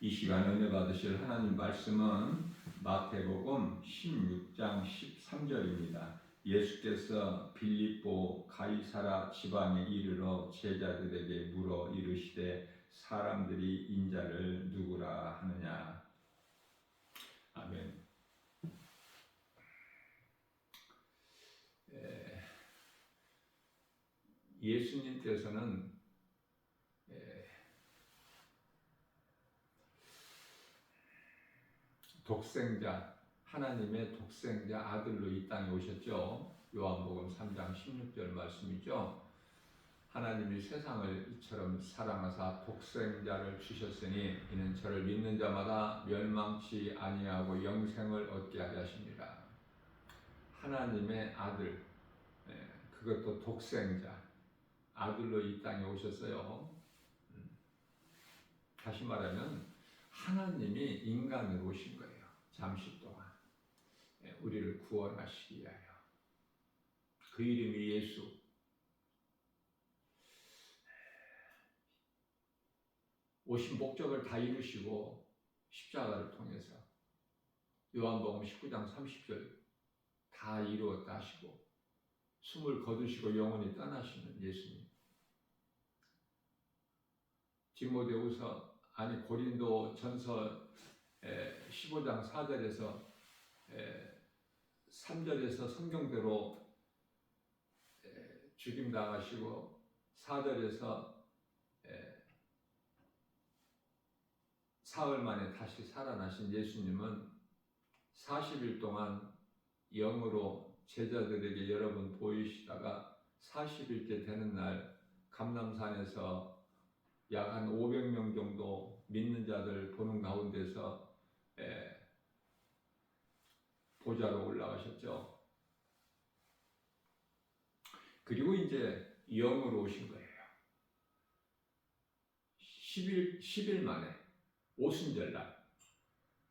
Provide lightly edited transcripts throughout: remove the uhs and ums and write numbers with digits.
이 시간 은혜 받으실 하나님 말씀은 마태복음 16장 13절입니다. 예수께서 빌립보 가이사라 지방에 이르러 제자들에게 물어 이르시되 사람들이 인자를 누구라 하느냐. 아멘. 예수님께서는 독생자, 하나님의 독생자 아들로 이 땅에 오셨죠. 요한복음 3장 16절 말씀이죠. 하나님이 세상을 이처럼 사랑하사 독생자를 주셨으니 이는 저를 믿는 자마다 멸망치 아니하고 영생을 얻게 하려 하십니다. 하나님의 아들, 그것도 독생자 아들로 이 땅에 오셨어요. 다시 말하면 하나님이 인간으로 오신 거예요. 잠시 동안 우리를 구원하시기 위하여. 그 이름이 예수. 오신 목적을 다 이루시고 십자가를 통해서 요한복음 19장 30절 다 이루었다 하시고 숨을 거두시고 영원히 떠나시는 예수님. 고린도 전서 15장 4절에서 3절에서 성경대로 죽임당하시고 4절에서 사흘 만에 다시 살아나신 예수님은 40일 동안 영으로 제자들에게 여러 번 보이시다가 40일째 되는 날 감람산에서 약 한 500명 정도 믿는 자들 보는 가운데서 보좌로 올라가셨죠. 그리고 이제 영으로 오신 거예요. 10일 만에 오순절날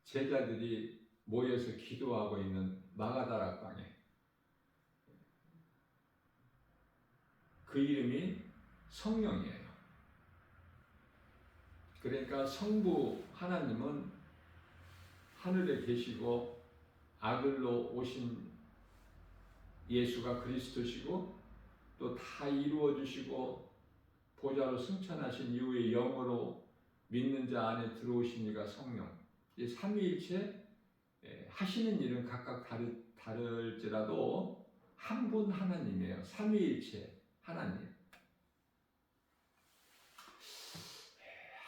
제자들이 모여서 기도하고 있는 마가다락방에 그 이름이 성령이에요. 그러니까 성부 하나님은 하늘에 계시고 아들로 오신 예수가 그리스도시고 또 다 이루어 주시고 보좌로 승천하신 이후에 영으로 믿는 자 안에 들어오신 이가 성령. 이 삼위일체 하시는 일은 각각 다를지라도 한 분 하나님이에요. 삼위일체 하나님.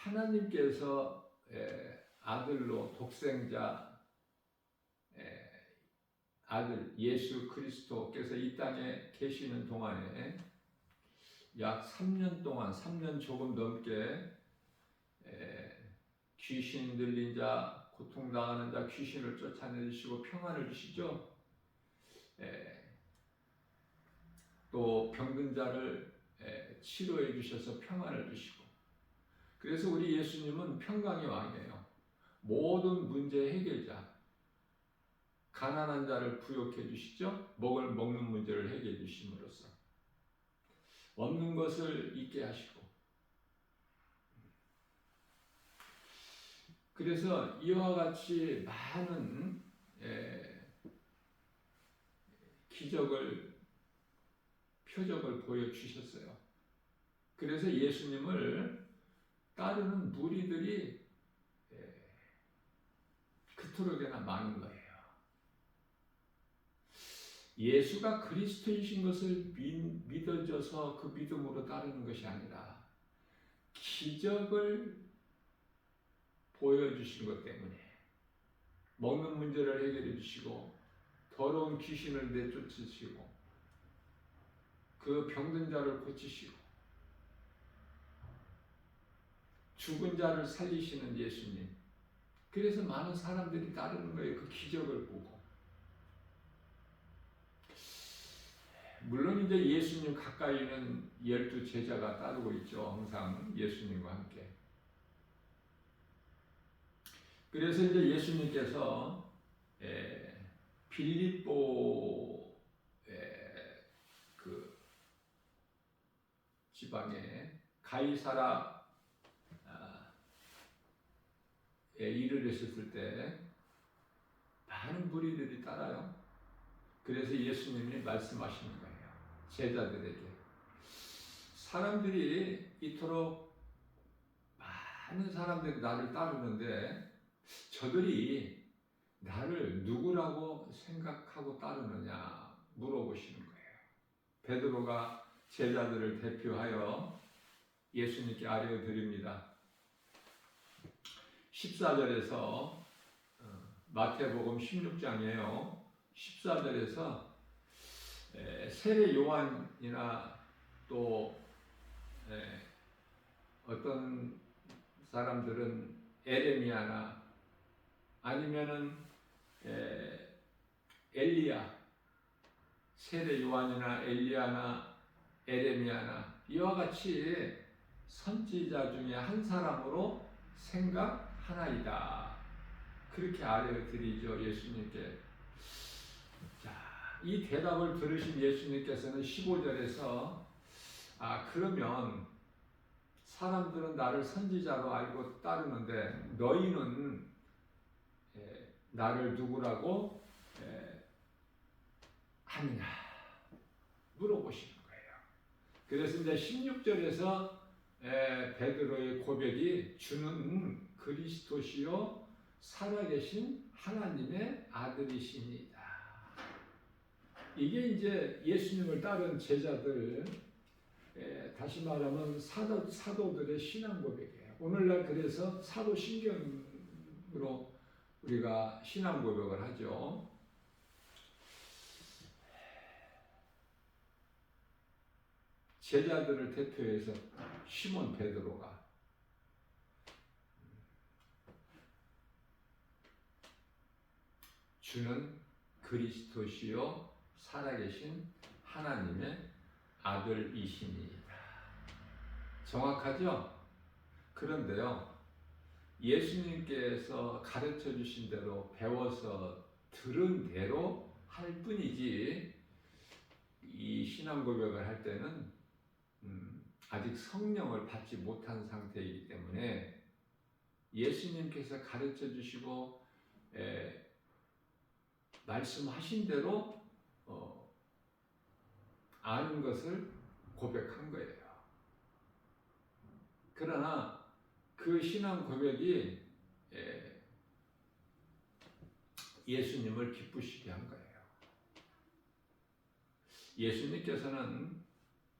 하나님께서 아들로 독생자 아들 예수 그리스도께서 이 땅에 계시는 동안에 약 3년 동안 3년 조금 넘게 귀신 들린 자, 고통당하는 자 귀신을 쫓아내주시고 평안을 주시죠. 또 병든 자를 치료해 주셔서 평안을 주시고, 그래서 우리 예수님은 평강의 왕이에요. 모든 문제 해결자. 가난한 자를 부욕해 주시죠. 먹는 문제를 해결해 주심으로써 없는 것을 있게 하시고. 그래서 이와 같이 많은 표적을 보여주셨어요. 그래서 예수님을 따르는 무리들이 그토록이나 많은 거예요. 예수가 그리스도이신 것을 믿어져서 그 믿음으로 따르는 것이 아니라 기적을 보여주신 것 때문에 먹는 문제를 해결해 주시고 더러운 귀신을 내쫓으시고 그 병든 자를 고치시고 죽은 자를 살리시는 예수님. 그래서 많은 사람들이 따르는 거예요. 그 기적을 보고. 물론 이제 예수님 가까이는 12 제자가 따르고 있죠. 항상 예수님과 함께. 그래서 이제 예수님께서 빌립보 그 지방에 가이사라 일을 했었을 때 많은 무리들이 따라요. 그래서 예수님이 말씀하시는 거예요. 제자들에게. 사람들이 이토록 많은 사람들이 나를 따르는데 저들이 나를 누구라고 생각하고 따르느냐 물어보시는 거예요. 베드로가 제자들을 대표하여 예수님께 아뢰어드립니다. 14절에서 마태복음 16장이에요. 14절에서 세례 요한이나 또 어떤 사람들은 에레미야나 아니면은 엘리야, 세례 요한이나 엘리야나 에레미야나 이와 같이 선지자 중에 한 사람으로 생각하나이다. 그렇게 아뢰어드리죠, 예수님께. 자, 이 대답을 들으신 예수님께서는 15절에서 그러면 사람들은 나를 선지자로 알고 따르는데 너희는 나를 누구라고 하느냐 물어보시는 거예요. 그래서 이제 16절에서 베드로의 고백이 주는 그리스도시요 살아계신 하나님의 아들이십니다. 이게 이제 예수님을 따른 제자들, 다시 말하면 사도들의 신앙 고백이에요. 오늘날 그래서 사도신경으로 우리가 신앙 고백을 하죠. 제자들을 대표해서 시몬 베드로가 주는 그리스도시요 살아계신 하나님의 아들이십니다. 정확하죠? 그런데요, 예수님께서 가르쳐 주신 대로 배워서 들은 대로 할 뿐이지 이 신앙 고백을 할 때는 아직 성령을 받지 못한 상태이기 때문에 예수님께서 가르쳐 주시고 말씀하신 대로 아는 것을 고백한 거예요. 그러나 그 신앙 고백이 예수님을 기쁘시게 한 거예요. 예수님께서는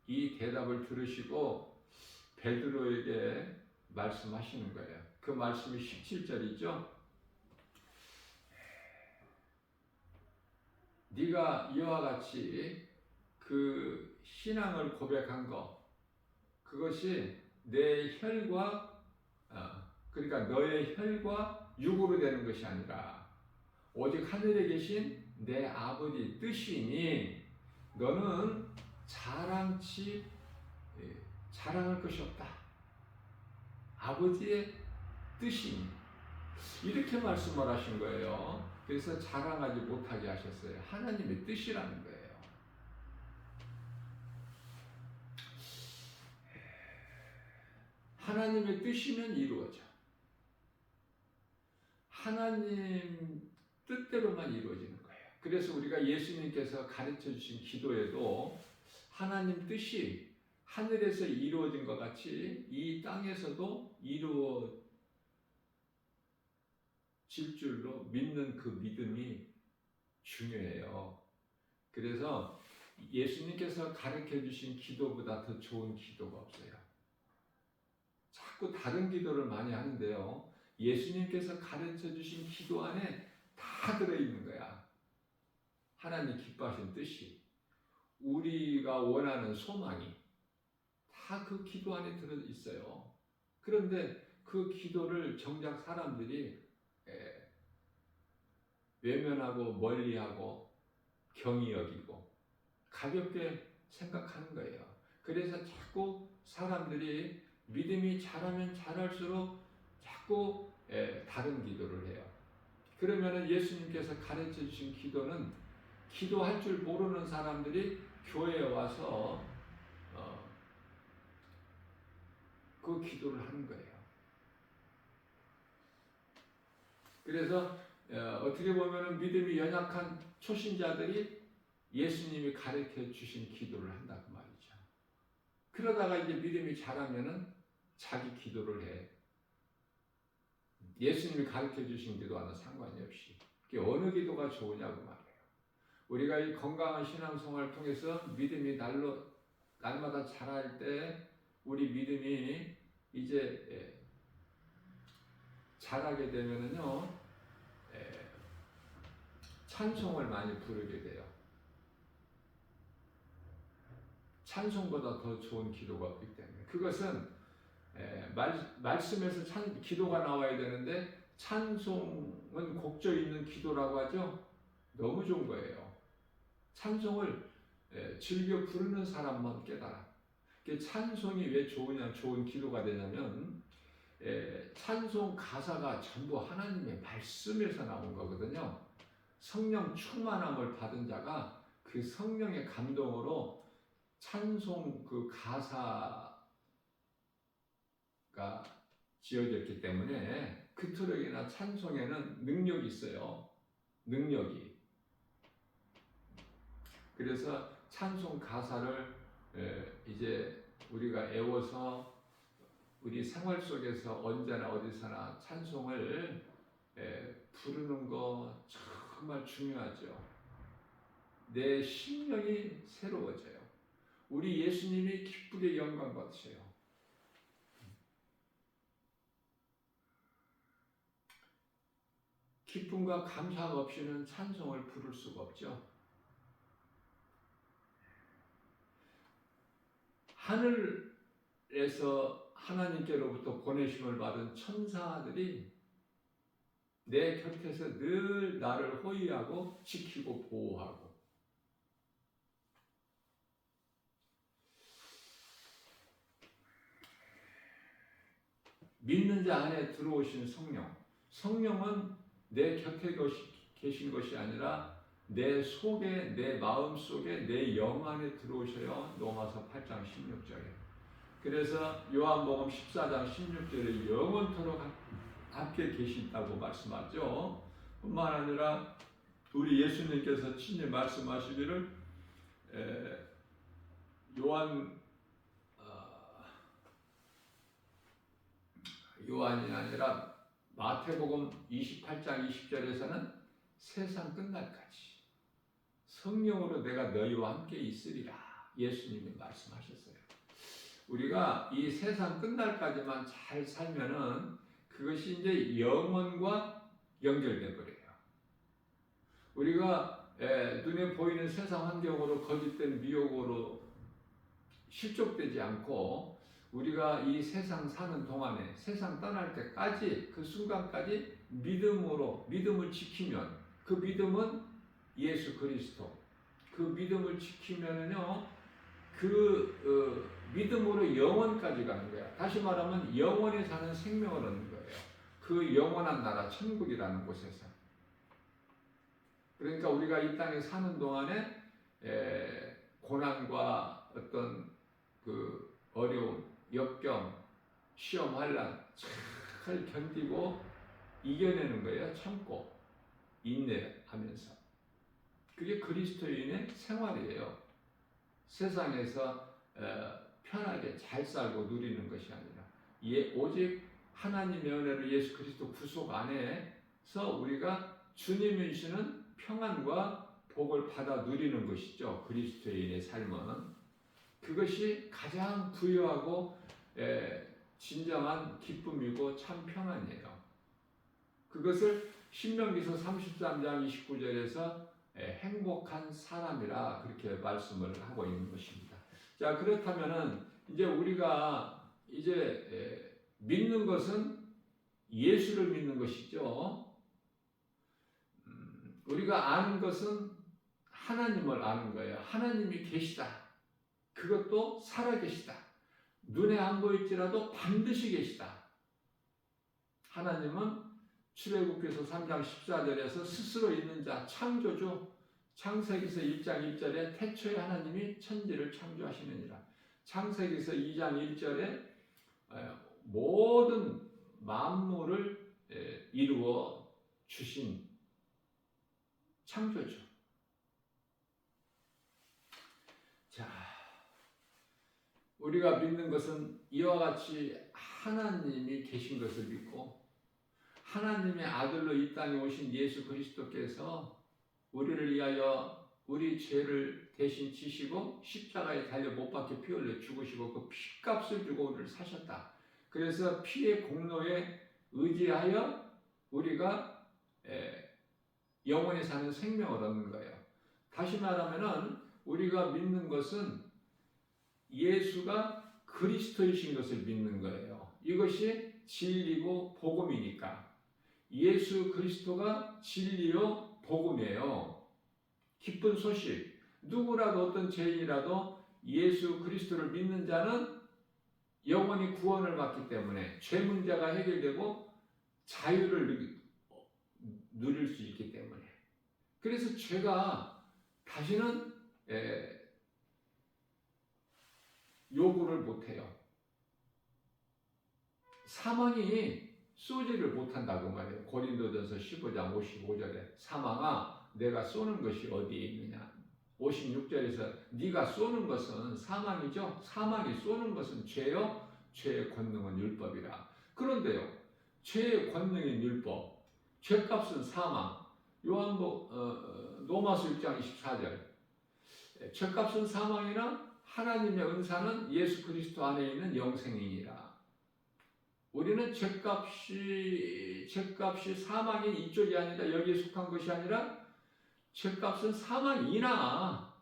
이 대답을 들으시고 베드로에게 말씀하시는 거예요. 그 말씀이 17절이죠. 네가 이와 같이 그 신앙을 고백한 것, 그것이 내 혈과 그러니까 너의 혈과 육으로 되는 것이 아니라 오직 하늘에 계신 내 아버지 뜻이니 너는 자랑할 것이 없다. 아버지의 뜻이니 이렇게 말씀을 하신 거예요. 그래서 자랑하지 못하게 하셨어요. 하나님의 뜻이라는 거예요. 하나님의 뜻이면 이루어져. 하나님 뜻대로만 이루어지는 거예요. 그래서 우리가 예수님께서 가르쳐 주신 기도에도 하나님 뜻이 하늘에서 이루어진 것 같이 이 땅에서도 이루어질 줄로 믿는 그 믿음이 중요해요. 그래서 예수님께서 가르쳐 주신 기도보다 더 좋은 기도가 없어요. 자꾸 다른 기도를 많이 하는데요. 예수님께서 가르쳐 주신 기도 안에 다 들어있는 거야. 하나님 기뻐하신 뜻이, 우리가 원하는 소망이 다 그 기도 안에 들어있어요. 그런데 그 기도를 정작 사람들이 외면하고 멀리하고 경히 여기고 가볍게 생각하는 거예요. 그래서 자꾸 사람들이 믿음이 자라면 자랄수록 자꾸 다른 기도를 해요. 그러면 예수님께서 가르쳐 주신 기도는 기도할 줄 모르는 사람들이 교회에 와서 그 기도를 하는 거예요. 그래서 어떻게 보면은 믿음이 연약한 초신자들이 예수님이 가르쳐 주신 기도를 한다 그 말이죠. 그러다가 이제 믿음이 자라면은 자기 기도를 해. 예수님이 가르쳐 주신 기도와는 상관이 없이. 그게 어느 기도가 좋으냐고 말이에요. 우리가 이 건강한 신앙생활을 통해서 믿음이 날마다 자랄 때 우리 믿음이 이제 자라게 되면은요, 찬송을 많이 부르게 돼요. 찬송보다 더 좋은 기도가 없기 때문에. 그것은 말씀에서 기도가 나와야 되는데 찬송은 곡조 있는 기도라고 하죠. 너무 좋은 거예요. 찬송을 즐겨 부르는 사람만 깨달아. 찬송이 왜 좋은 기도가 되냐면 찬송 가사가 전부 하나님의 말씀에서 나온 거거든요. 성령 충만함을 받은 자가 그 성령의 감동으로 찬송 그 가사가 지어졌기 때문에 그토록이나 찬송에는 능력이 있어요. 능력이. 그래서 찬송 가사를 이제 우리가 애워서 우리 생활 속에서 언제나 어디서나 찬송을 부르는 거 정말 중요하죠. 내 심령이 새로워져요. 우리 예수님이 기쁘게 영광 받으셔요. 기쁨과 감사 없이는 찬송을 부를 수가 없죠. 하늘에서 하나님께로부터 보내심을 받은 천사들이 내 곁에서 늘 나를 호위하고 지키고 보호하고, 믿는 자 안에 들어오신 성령, 성령은 내 곁에 계신 것이 아니라 내 속에, 내 마음 속에, 내 영 안에 들어오셔요. 로마서 8장 16절에. 그래서 요한복음 14장 16절에 영원토록 함께 계신다고 말씀하죠. 뿐만 아니라 우리 예수님께서 친히 말씀하시기를 요한이 아니라 마태복음 28장 20절에서는 세상 끝날까지 성령으로 내가 너희와 함께 있으리라 예수님이 말씀하셨어요. 우리가 이 세상 끝날까지만 잘 살면은 그것이 이제 영원과 연결돼 버려요. 우리가 눈에 보이는 세상 환경으로 거짓된 미혹으로 실족되지 않고 우리가 이 세상 사는 동안에 세상 떠날 때까지 그 순간까지 믿음을 지키면 그 믿음은 예수 그리스도 그 믿음을 지키면은요 믿음으로 영원까지 가는 거야. 다시 말하면 영원히 사는 생명을 얻는 거예요. 그 영원한 나라 천국이라는 곳에서. 그러니까 우리가 이 땅에 사는 동안에 고난과 어떤 그 어려움, 역경, 시험, 환난 잘 견디고 이겨내는 거예요. 참고 인내하면서. 그게 그리스도인의 생활이에요. 세상에서 편하게 잘 살고 누리는 것이 아니라 오직 하나님의 은혜로 예수 그리스도 구속 안에서 우리가 주님이 주시는 평안과 복을 받아 누리는 것이죠. 그리스도인의 삶은. 그것이 가장 부유하고 진정한 기쁨이고 참 평안이에요. 그것을 신명기서 33장 29절에서 행복한 사람이라 그렇게 말씀을 하고 있는 것입니다. 자, 그렇다면은 이제 우리가 이제 믿는 것은 예수를 믿는 것이죠. 우리가 아는 것은 하나님을 아는 거예요. 하나님이 계시다. 그것도 살아계시다. 눈에 안 보일지라도 반드시 계시다. 하나님은 출애굽기서 3장 14절에서 스스로 있는 자 창조주 창세기서 1장 1절에 태초에 하나님이 천지를 창조하시느니라. 창세기서 2장 1절에 모든 만물을 이루어 주신 창조죠. 자, 우리가 믿는 것은 이와 같이 하나님이 계신 것을 믿고 하나님의 아들로 이 땅에 오신 예수 그리스도께서 우리를 위하여 우리 죄를 대신 지시고 십자가에 달려 못 박혀 피 흘려 죽으시고 그 피값을 주고 우리를 사셨다. 그래서 피의 공로에 의지하여 우리가 영원히 사는 생명을 얻는 거예요. 다시 말하면은 우리가 믿는 것은 예수가 그리스도이신 것을 믿는 거예요. 이것이 진리고 복음이니까. 예수 그리스도가 진리요 복음이에요. 기쁜 소식. 누구라도 어떤 죄인이라도 예수 그리스도를 믿는 자는 영원히 구원을 받기 때문에 죄 문제가 해결되고 자유를 누릴 수 있기 때문에. 그래서 죄가 다시는 요구를 못해요. 사망이 쏘지를 못한다고 말해요. 고린도전서 15장 55절에 사망아 내가 쏘는 것이 어디에 있느냐. 56절에서 네가 쏘는 것은 사망이죠. 사망이 쏘는 것은 죄요. 죄의 권능은 율법이라. 그런데요. 죄의 권능인 율법, 죄값은 사망. 로마서 6장 24절 죄값은 사망이나 하나님의 은사는 예수 그리스도 안에 있는 영생이니라. 우리는 죄값이 사망이 이쪽이 아니라 여기에 속한 것이 아니라 죄값은 사망이나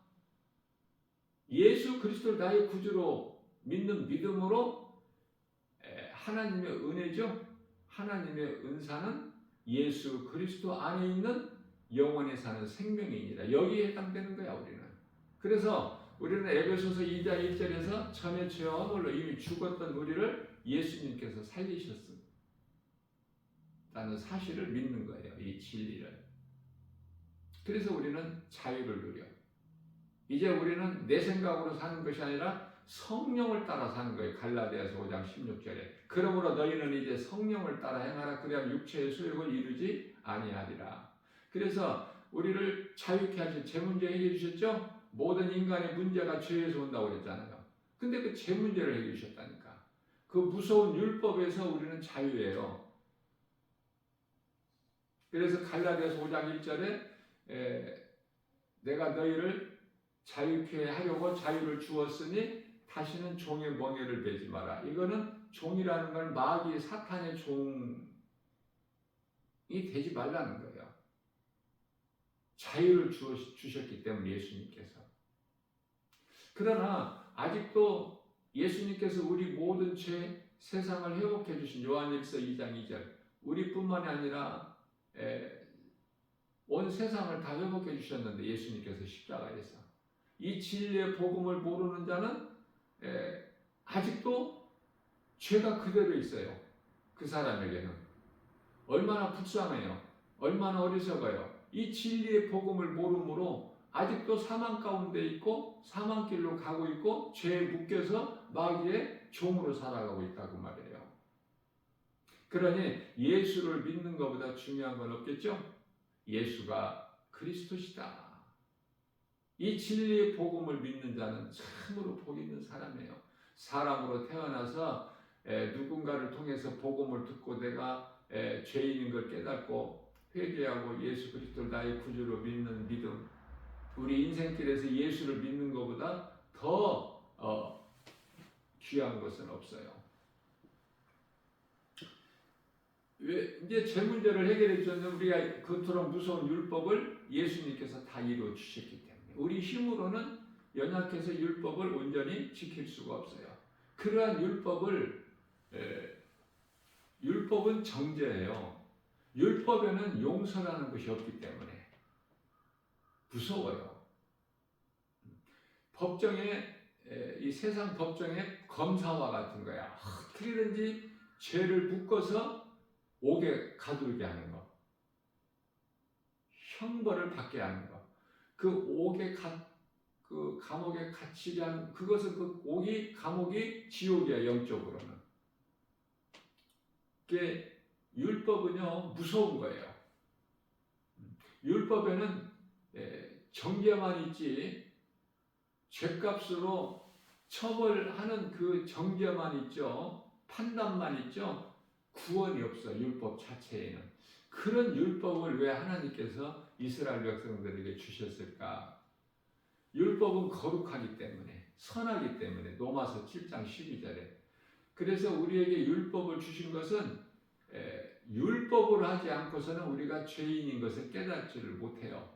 예수 그리스도를 나의 구주로 믿는 믿음으로 하나님의 은혜죠. 하나님의 은사는 예수 그리스도 안에 있는 영원히 사는 생명이니라. 여기에 해당되는 거야 우리는. 그래서 우리는 에베소서 2장 1절에서 전에 죄와 허물로 이미 죽었던 우리를 예수님께서 살리셨습니다. 라는 사실을 믿는 거예요. 이 진리를. 그래서 우리는 자유를 누려. 이제 우리는 내 생각으로 사는 것이 아니라 성령을 따라 사는 거예요. 갈라디아서 5장 16절에. 그러므로 너희는 이제 성령을 따라 행하라. 그래야 육체의 소욕을 이루지 아니하리라. 그래서 우리를 자유케 하신 죄 문제 해결해 주셨죠? 모든 인간의 문제가 죄에서 온다고 그랬잖아요. 근데 그 죄 문제를 해결해 주셨다니까. 그 무서운 율법에서 우리는 자유예요. 그래서 갈라디아서 5장 1절에 내가 너희를 자유케 하려고 자유를 주었으니 다시는 종의 멍에를 베지 마라. 이거는 종이라는 건 마귀 사탄의 종이 되지 말라는 거예요. 자유를 주셨기 때문에 예수님께서. 그러나 아직도 예수님께서 우리 모든 죄 세상을 회복해 주신 요한일서 2장 2절 우리뿐만이 아니라 온 세상을 다 회복해 주셨는데 예수님께서 십자가에서 이 진리의 복음을 모르는 자는 아직도 죄가 그대로 있어요. 그 사람에게는 얼마나 불쌍해요. 얼마나 어리석어요. 이 진리의 복음을 모르므로 아직도 사망 가운데 있고 사망길로 가고 있고 죄에 묶여서 마귀의 종으로 살아가고 있다고 말해요. 그러니 예수를 믿는 것보다 중요한 건 없겠죠? 예수가 그리스도시다. 이 진리의 복음을 믿는 자는 참으로 복 있는 사람이에요. 사람으로 태어나서 누군가를 통해서 복음을 듣고 내가 죄인인 걸 깨닫고 회개하고 예수 그리스도를 나의 구주로 믿는 믿음, 우리 인생길에서 예수를 믿는 것보다 더 귀한 것은 없어요. 이제 죄 문제를 해결해 주셨는데 우리가 그토록 무서운 율법을 예수님께서 다 이루어 주셨기 때문에 우리 힘으로는 연약해서 율법을 온전히 지킬 수가 없어요. 그러한 율법은 정죄예요. 율법에는 용서라는 것이 없기 때문에 무서워요. 이 세상 법정의 검사와 같은 거야. 어떻게든지 죄를 묶어서 옥에 가두게 하는 거. 형벌을 받게 하는 거. 그 감옥에 갇히게 하는, 그것은 감옥이 지옥이야, 영적으로는. 그게 율법은요, 무서운 거예요. 율법에는 정죄만 있지 죄값으로 처벌하는 그 정죄만 있죠. 판단만 있죠. 구원이 없어. 율법 자체에는. 그런 율법을 왜 하나님께서 이스라엘 백성들에게 주셨을까? 율법은 거룩하기 때문에, 선하기 때문에. 로마서 7장 12절에. 그래서 우리에게 율법을 주신 것은 율법으로 하지 않고서는 우리가 죄인인 것을 깨닫지를 못해요.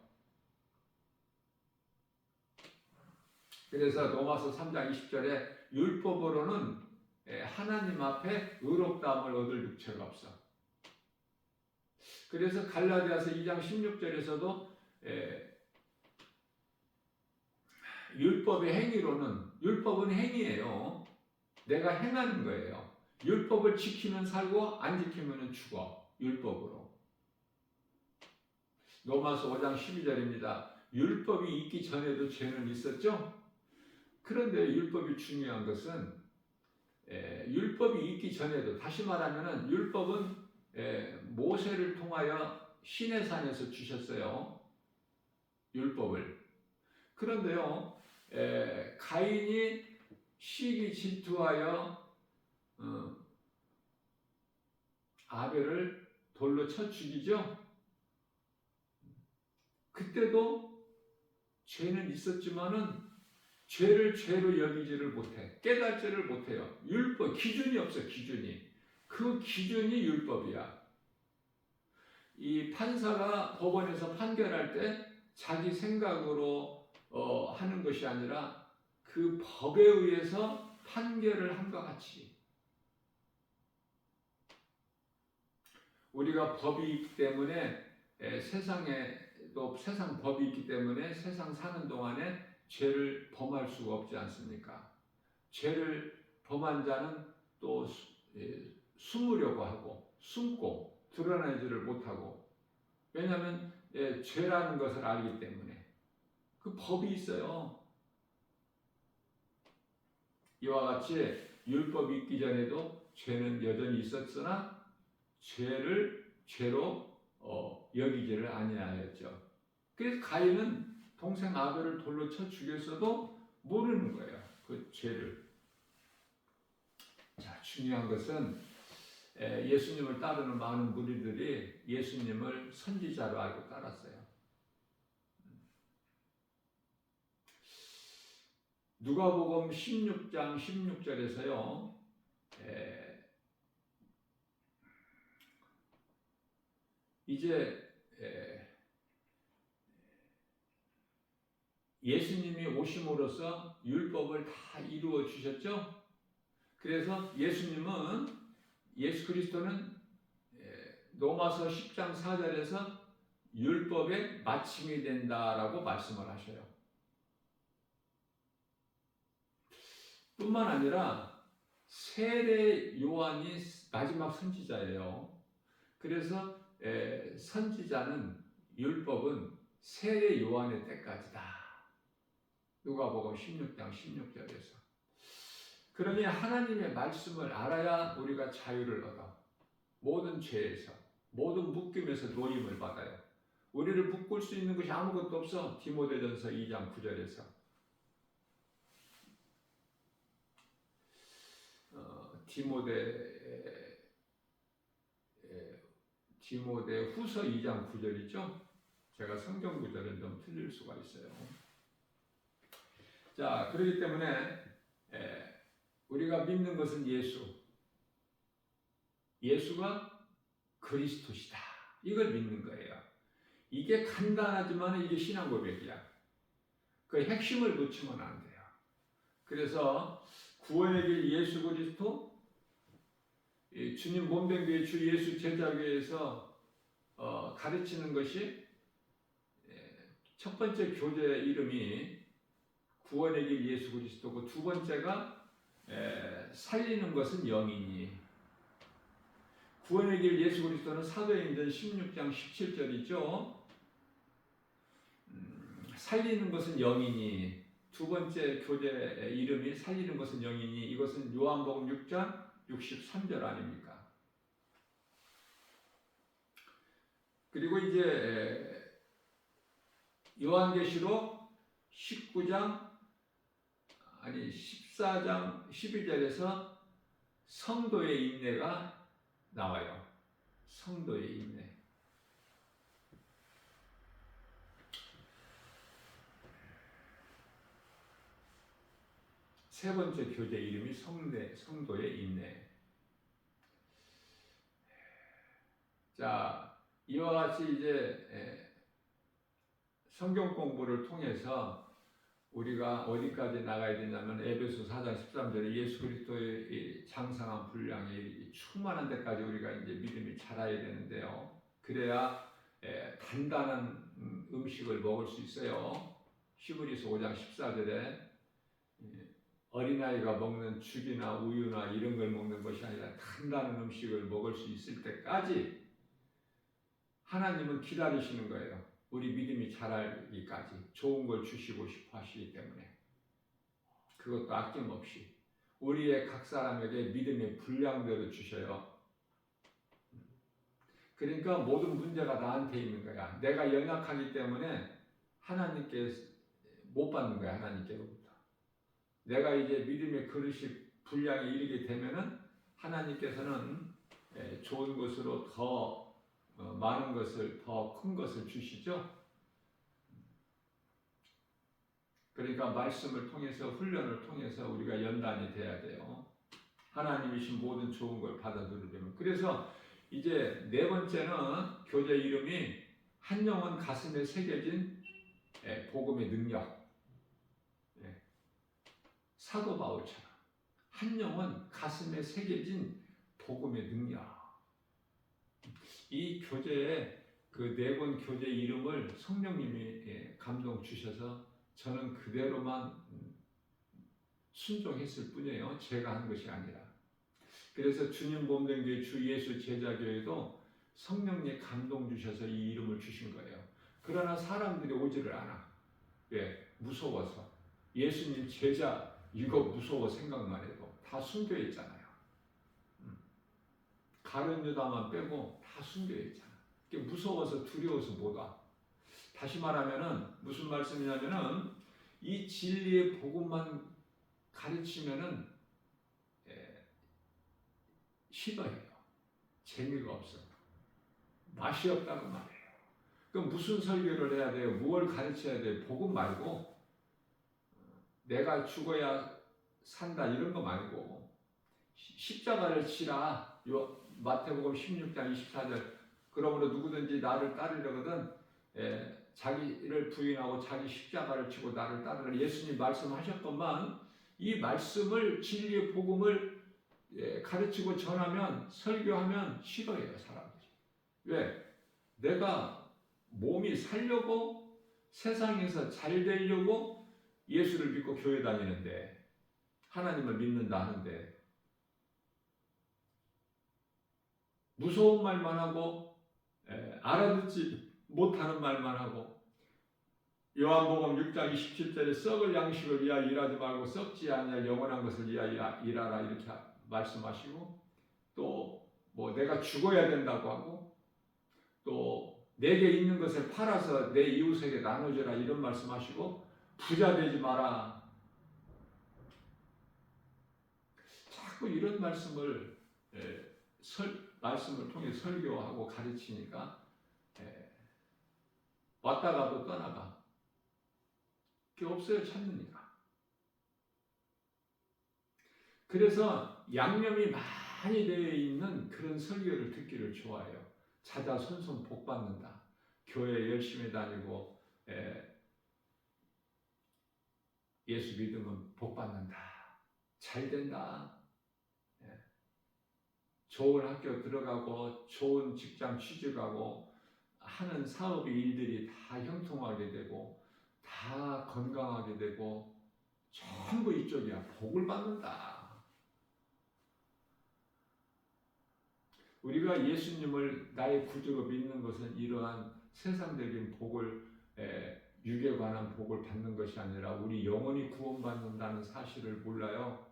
그래서 로마서 3장 20절에 율법으로는 하나님 앞에 의롭다함을 얻을 육체가 없어. 그래서 갈라디아서 2장 16절에서도 율법의 행위로는, 율법은 행위예요. 내가 행하는 거예요. 율법을 지키면 살고 안 지키면 죽어. 율법으로. 로마서 5장 12절입니다. 율법이 있기 전에도 죄는 있었죠? 그런데 율법이 중요한 것은 율법이 있기 전에도, 다시 말하면 율법은 모세를 통하여 시내산에서 주셨어요. 율법을. 그런데요, 가인이 시기 질투하여 아벨을 돌로 쳐 죽이죠. 그때도 죄는 있었지만은 죄를 죄로 여기지를 못해. 깨닫지를 못해요. 율법, 기준이 없어, 기준이. 그 기준이 율법이야. 이 판사가 법원에서 판결할 때 자기 생각으로 하는 것이 아니라 그 법에 의해서 판결을 한 것 같이. 우리가 법이 있기 때문에 세상에도 세상 법이 있기 때문에 세상 사는 동안에 죄를 범할 수가 없지 않습니까? 죄를 범한 자는 또 숨으려고 하고 숨고 드러내지를 못하고, 왜냐하면 죄라는 것을 알기 때문에. 그 법이 있어요. 이와 같이 율법이 있기 전에도 죄는 여전히 있었으나 죄를 죄로 여기지를 아니하였죠. 그래서 가인은 동생 아벨을 돌로 쳐 죽였어도 모르는 거예요. 그 죄를. 자, 중요한 것은 예수님을 따르는 많은 무리들이 예수님을 선지자로 알고 따랐어요. 누가복음 16장 16절에서요. 이제 예수님이 오심으로써 율법을 다 이루어 주셨죠. 그래서 예수 그리스도는 로마서 10장 4절에서 율법의 마침이 된다라고 말씀을 하셔요. 뿐만 아니라 세례 요한이 마지막 선지자예요. 그래서 선지자는, 율법은 세례 요한의 때까지다. 누가복음 16장 16절에서. 그러니 하나님의 말씀을 알아야 우리가 자유를 얻어. 모든 죄에서, 모든 묶임에서 노임을 받아요. 우리를 묶을 수 있는 것이 아무것도 없어. 디모데전서 2장 9절에서. 디모데 후서 2장 9절이죠. 제가 성경 구절은 좀 틀릴 수가 있어요. 자, 그렇기 때문에 우리가 믿는 것은 예수가 그리스도시다. 이걸 믿는 거예요. 이게 간단하지만 이게 신앙 고백이야. 그 핵심을 놓치면 안 돼요. 그래서 구원의 길 예수 그리스도, 주님 몸된 주 예수 제자교회에서 가르치는 것이, 첫 번째 교재 이름이 구원의 길 예수 그리스도고, 두 번째가 살리는 것은 영이니. 구원의 길 예수 그리스도는 사도행전 16장 17절이죠. 살리는 것은 영이니. 두 번째 교재 이름이 살리는 것은 영이니. 이것은 요한복음 6장 63절 아닙니까? 그리고 이제 요한계시록 14장 12절에서 성도의 인내가 나와요. 성도의 인내. 세 번째 교재 이름이 성도의 인내. 자, 이와 같이 이제 성경 공부를 통해서 우리가 어디까지 나가야 되냐면 에베소 4장 13절에 예수 그리스도의 장성한 분량이 충만한 데까지 우리가 이제 믿음이 자라야 되는데요. 그래야 단단한 음식을 먹을 수 있어요. 히브리서 5장 14절에 어린아이가 먹는 죽이나 우유나 이런 걸 먹는 것이 아니라 단단한 음식을 먹을 수 있을 때까지 하나님은 기다리시는 거예요. 우리 믿음이 자라기까지 좋은 걸 주시고 싶어 하시기 때문에 그것도 아낌없이 우리의 각 사람에게 믿음의 분량대로 주셔요. 그러니까 모든 문제가 나한테 있는 거야. 내가 연약하기 때문에 하나님께 못 받는 거야. 하나님께로부터. 내가 이제 믿음의 그릇이 분량에 이르게 되면은 하나님께서는 좋은 것으로 더 많은 것을, 더 큰 것을 주시죠. 그러니까 말씀을 통해서, 훈련을 통해서 우리가 연단이 돼야 돼요. 하나님이신 모든 좋은 걸 받아 누리려면. 그래서 이제 네 번째는 교재 이름이 한 영혼 가슴에 새겨진 복음의 능력. 사도 바울처럼 한 영혼 가슴에 새겨진 복음의 능력. 이 교재에 그 네 권 교재 이름을 성령님이 감동 주셔서 저는 그대로만 순종했을 뿐이에요. 제가 한 것이 아니라. 그래서 주님 몸된 교회 주 예수 제자교회도 성령님 감동 주셔서 이 이름을 주신 거예요. 그러나 사람들이 오지를 않아. 왜? 무서워서. 예수님 제자 이거 무서워 생각만 해도 다 순교했잖아요. 가룟 유다만 빼고 다 순교했잖아. 무서워서 두려워서 못 와. 다시 말하면은 무슨 말씀이냐면은 이 진리의 복음만 가르치면은 싫어해요. 재미가 없어. 맛이 없다고 말해요. 그럼 무슨 설교를 해야 돼요? 무엇을 가르쳐야 돼요? 복음 말고 내가 죽어야 산다 이런 거 말고 십자가를 치라. 요 마태복음 16장 24절. 그러므로 누구든지 나를 따르려거든 자기를 부인하고 자기 십자가를 치고 나를 따르라. 예수님 말씀하셨건만 이 말씀을 진리의 복음을 가르치고 전하면 설교하면 싫어해요 사람들이. 왜? 내가 몸이 살려고 세상에서 잘 되려고 예수를 믿고 교회 다니는데 하나님을 믿는다 하는데 무서운 말만 하고 알아듣지 못하는 말만 하고 요한복음 6장 27절에 썩을 양식을 위하여 일하지 말고 썩지 아니할 영원한 것을 위하여 일하라 이렇게 말씀하시고 또 뭐 내가 죽어야 된다고 하고 또 내게 있는 것을 팔아서 내 이웃에게 나눠주라 이런 말씀하시고 부자 되지 마라. 자꾸 이런 말씀을 말씀을 통해 설교하고 가르치니까 왔다가도 떠나가. 그게 없어요. 찾느니까. 그래서 양념이 많이 되어 있는 그런 설교를 듣기를 좋아해요. 자자 손손 복 받는다. 교회 열심히 다니고 예수 믿으면 복 받는다. 잘 된다. 좋은 학교 들어가고 좋은 직장 취직하고 하는 사업의 일들이 다 형통하게 되고 다 건강하게 되고 전부 이쪽이야. 복을 받는다. 우리가 예수님을 나의 구주로 믿는 것은 이러한 세상적인 복을 육에 관한 복을 받는 것이 아니라 우리 영혼이 구원받는다는 사실을 몰라요.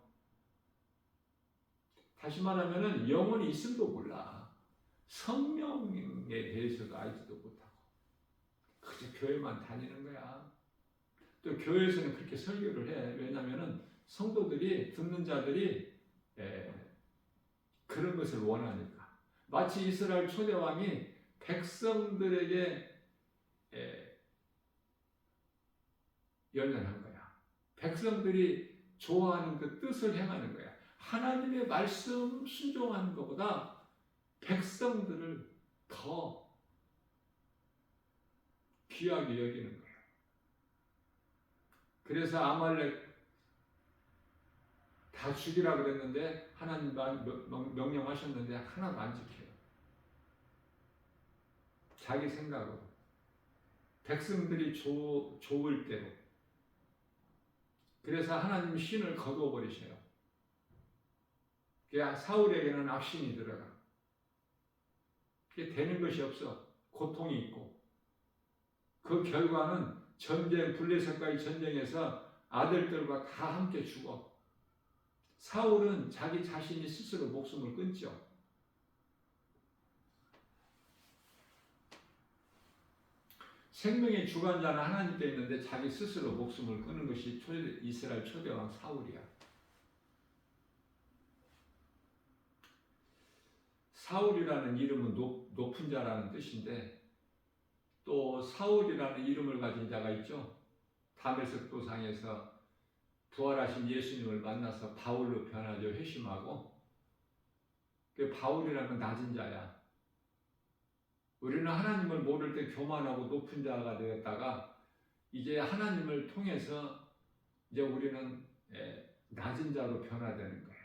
다시 말하면 영혼이 있음도 몰라. 성령에 대해서도 알지도 못하고 그저 교회만 다니는 거야. 또 교회에서는 그렇게 설교를 해. 왜냐하면 성도들이 듣는 자들이 그런 것을 원하니까. 마치 이스라엘 초대왕이 백성들에게 연연한 거야. 백성들이 좋아하는 그 뜻을 행하는 거야. 하나님의 말씀 순종하는 것보다 백성들을 더 귀하게 여기는 거야. 그래서 아말렉 다 죽이라 그랬는데 하나님 명령하셨는데 하나도 안 지켜요. 자기 생각으로. 백성들이 좋을 대로. 그래서 하나님 신을 거두어버리셔요. 사울에게는 악신이 들어가. 그게 되는 것이 없어. 고통이 있고. 그 결과는 전쟁, 블레셋과의 전쟁에서 아들들과 다 함께 죽어. 사울은 자기 자신이 스스로 목숨을 끊죠. 생명의 주관자는 하나님께 있는데 자기 스스로 목숨을 끊은 것이 이스라엘 초대왕 사울이야. 사울이라는 이름은 높은 자라는 뜻인데 또 사울이라는 이름을 가진 자가 있죠. 다메섹 도상에서 부활하신 예수님을 만나서 바울로 변하려 회심하고 그 바울이라는 낮은 자야. 우리는 하나님을 모를 때 교만하고 높은 자가 되었다가 이제 하나님을 통해서 이제 우리는 낮은 자로 변화되는 거예요.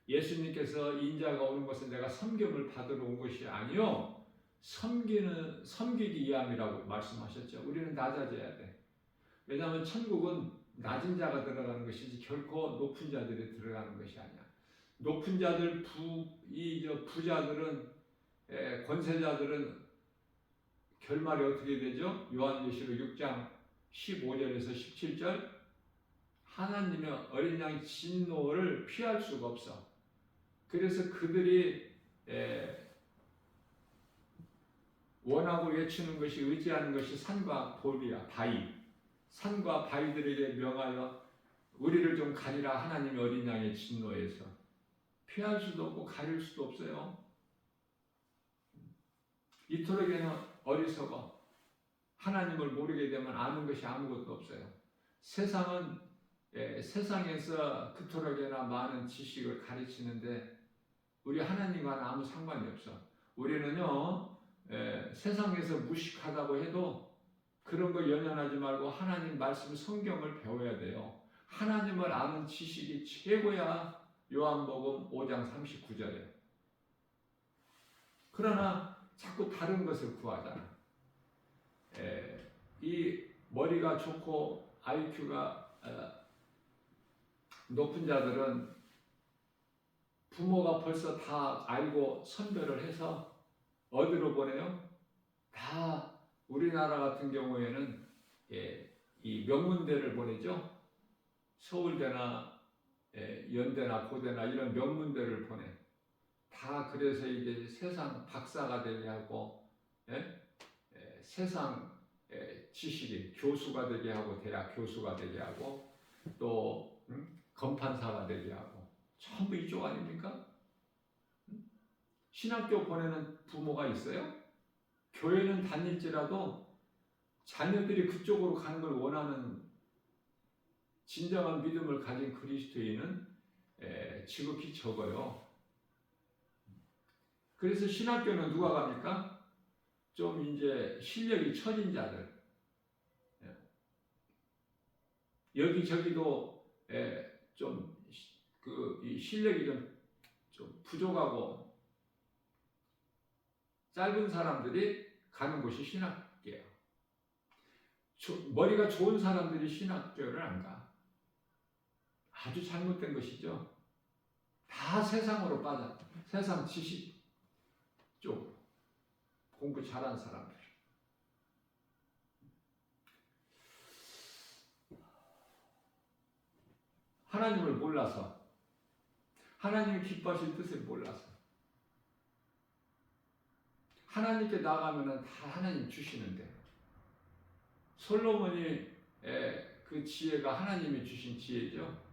예수님께서 인자가 오는 것은 내가 섬김을 받으러 온 것이 아니요 섬기기 위함이라고 말씀하셨죠. 우리는 낮아져야 돼. 왜냐하면 천국은 낮은 자가 들어가는 것이지 결코 높은 자들이 들어가는 것이 아니야. 높은 자들 부자들은 권세자들은 결말이 어떻게 되죠? 요한계시록 6장 15절에서 17절 하나님의 어린 양 진노를 피할 수가 없어. 그래서 그들이 원하고 외치는 것이 의지하는 것이 산과 돌이야. 바위. 산과 바위들에게 명하여 우리를 좀 가리라. 하나님의 어린 양의 진노에서 피할 수도 없고 가릴 수도 없어요. 이토록에는 어리석어. 하나님을 모르게 되면 아는 것이 아무것도 없어요. 세상에서 그토록이나 많은 지식을 가르치는데 우리 하나님과는 아무 상관이 없어. 우리는요 세상에서 무식하다고 해도 그런 거 연연하지 말고 하나님 말씀 성경을 배워야 돼요. 하나님을 아는 지식이 최고야. 요한복음 5장 39절에. 그러나 자꾸 다른 것을 구하잖아. 이 머리가 좋고 IQ가 높은 자들은 부모가 벌써 다 알고 선별을 해서 어디로 보내요? 다 우리나라 같은 경우에는 이 명문대를 보내죠. 서울대나 연대나 고대나 이런 명문대를 보내. 다 그래서 이제 세상 박사가 되게 하고 세상 지식인 교수가 되게 하고 대학 교수가 되게 하고 또 검판사가 되게 하고 전부 이쪽 아닙니까? 신학교 보내는 부모가 있어요? 교회는 다닐지라도 자녀들이 그쪽으로 가는 걸 원하는 진정한 믿음을 가진 그리스도인은 지극히 적어요. 그래서 신학교는 누가 갑니까? 좀 이제 실력이 처진 자들. 여기저기도 좀 이 실력이 좀 부족하고 짧은 사람들이 가는 곳이 신학교예요. 머리가 좋은 사람들이 신학교를 안 가. 아주 잘못된 것이죠. 다 세상으로 빠져. 세상 지식 쪽 공부 잘한 사람들. 하나님을 몰라서 하나님이 기뻐하실 뜻을 몰라서 하나님께 나가면은 다 하나님 주시는데 솔로몬이 그 지혜가 하나님이 주신 지혜죠.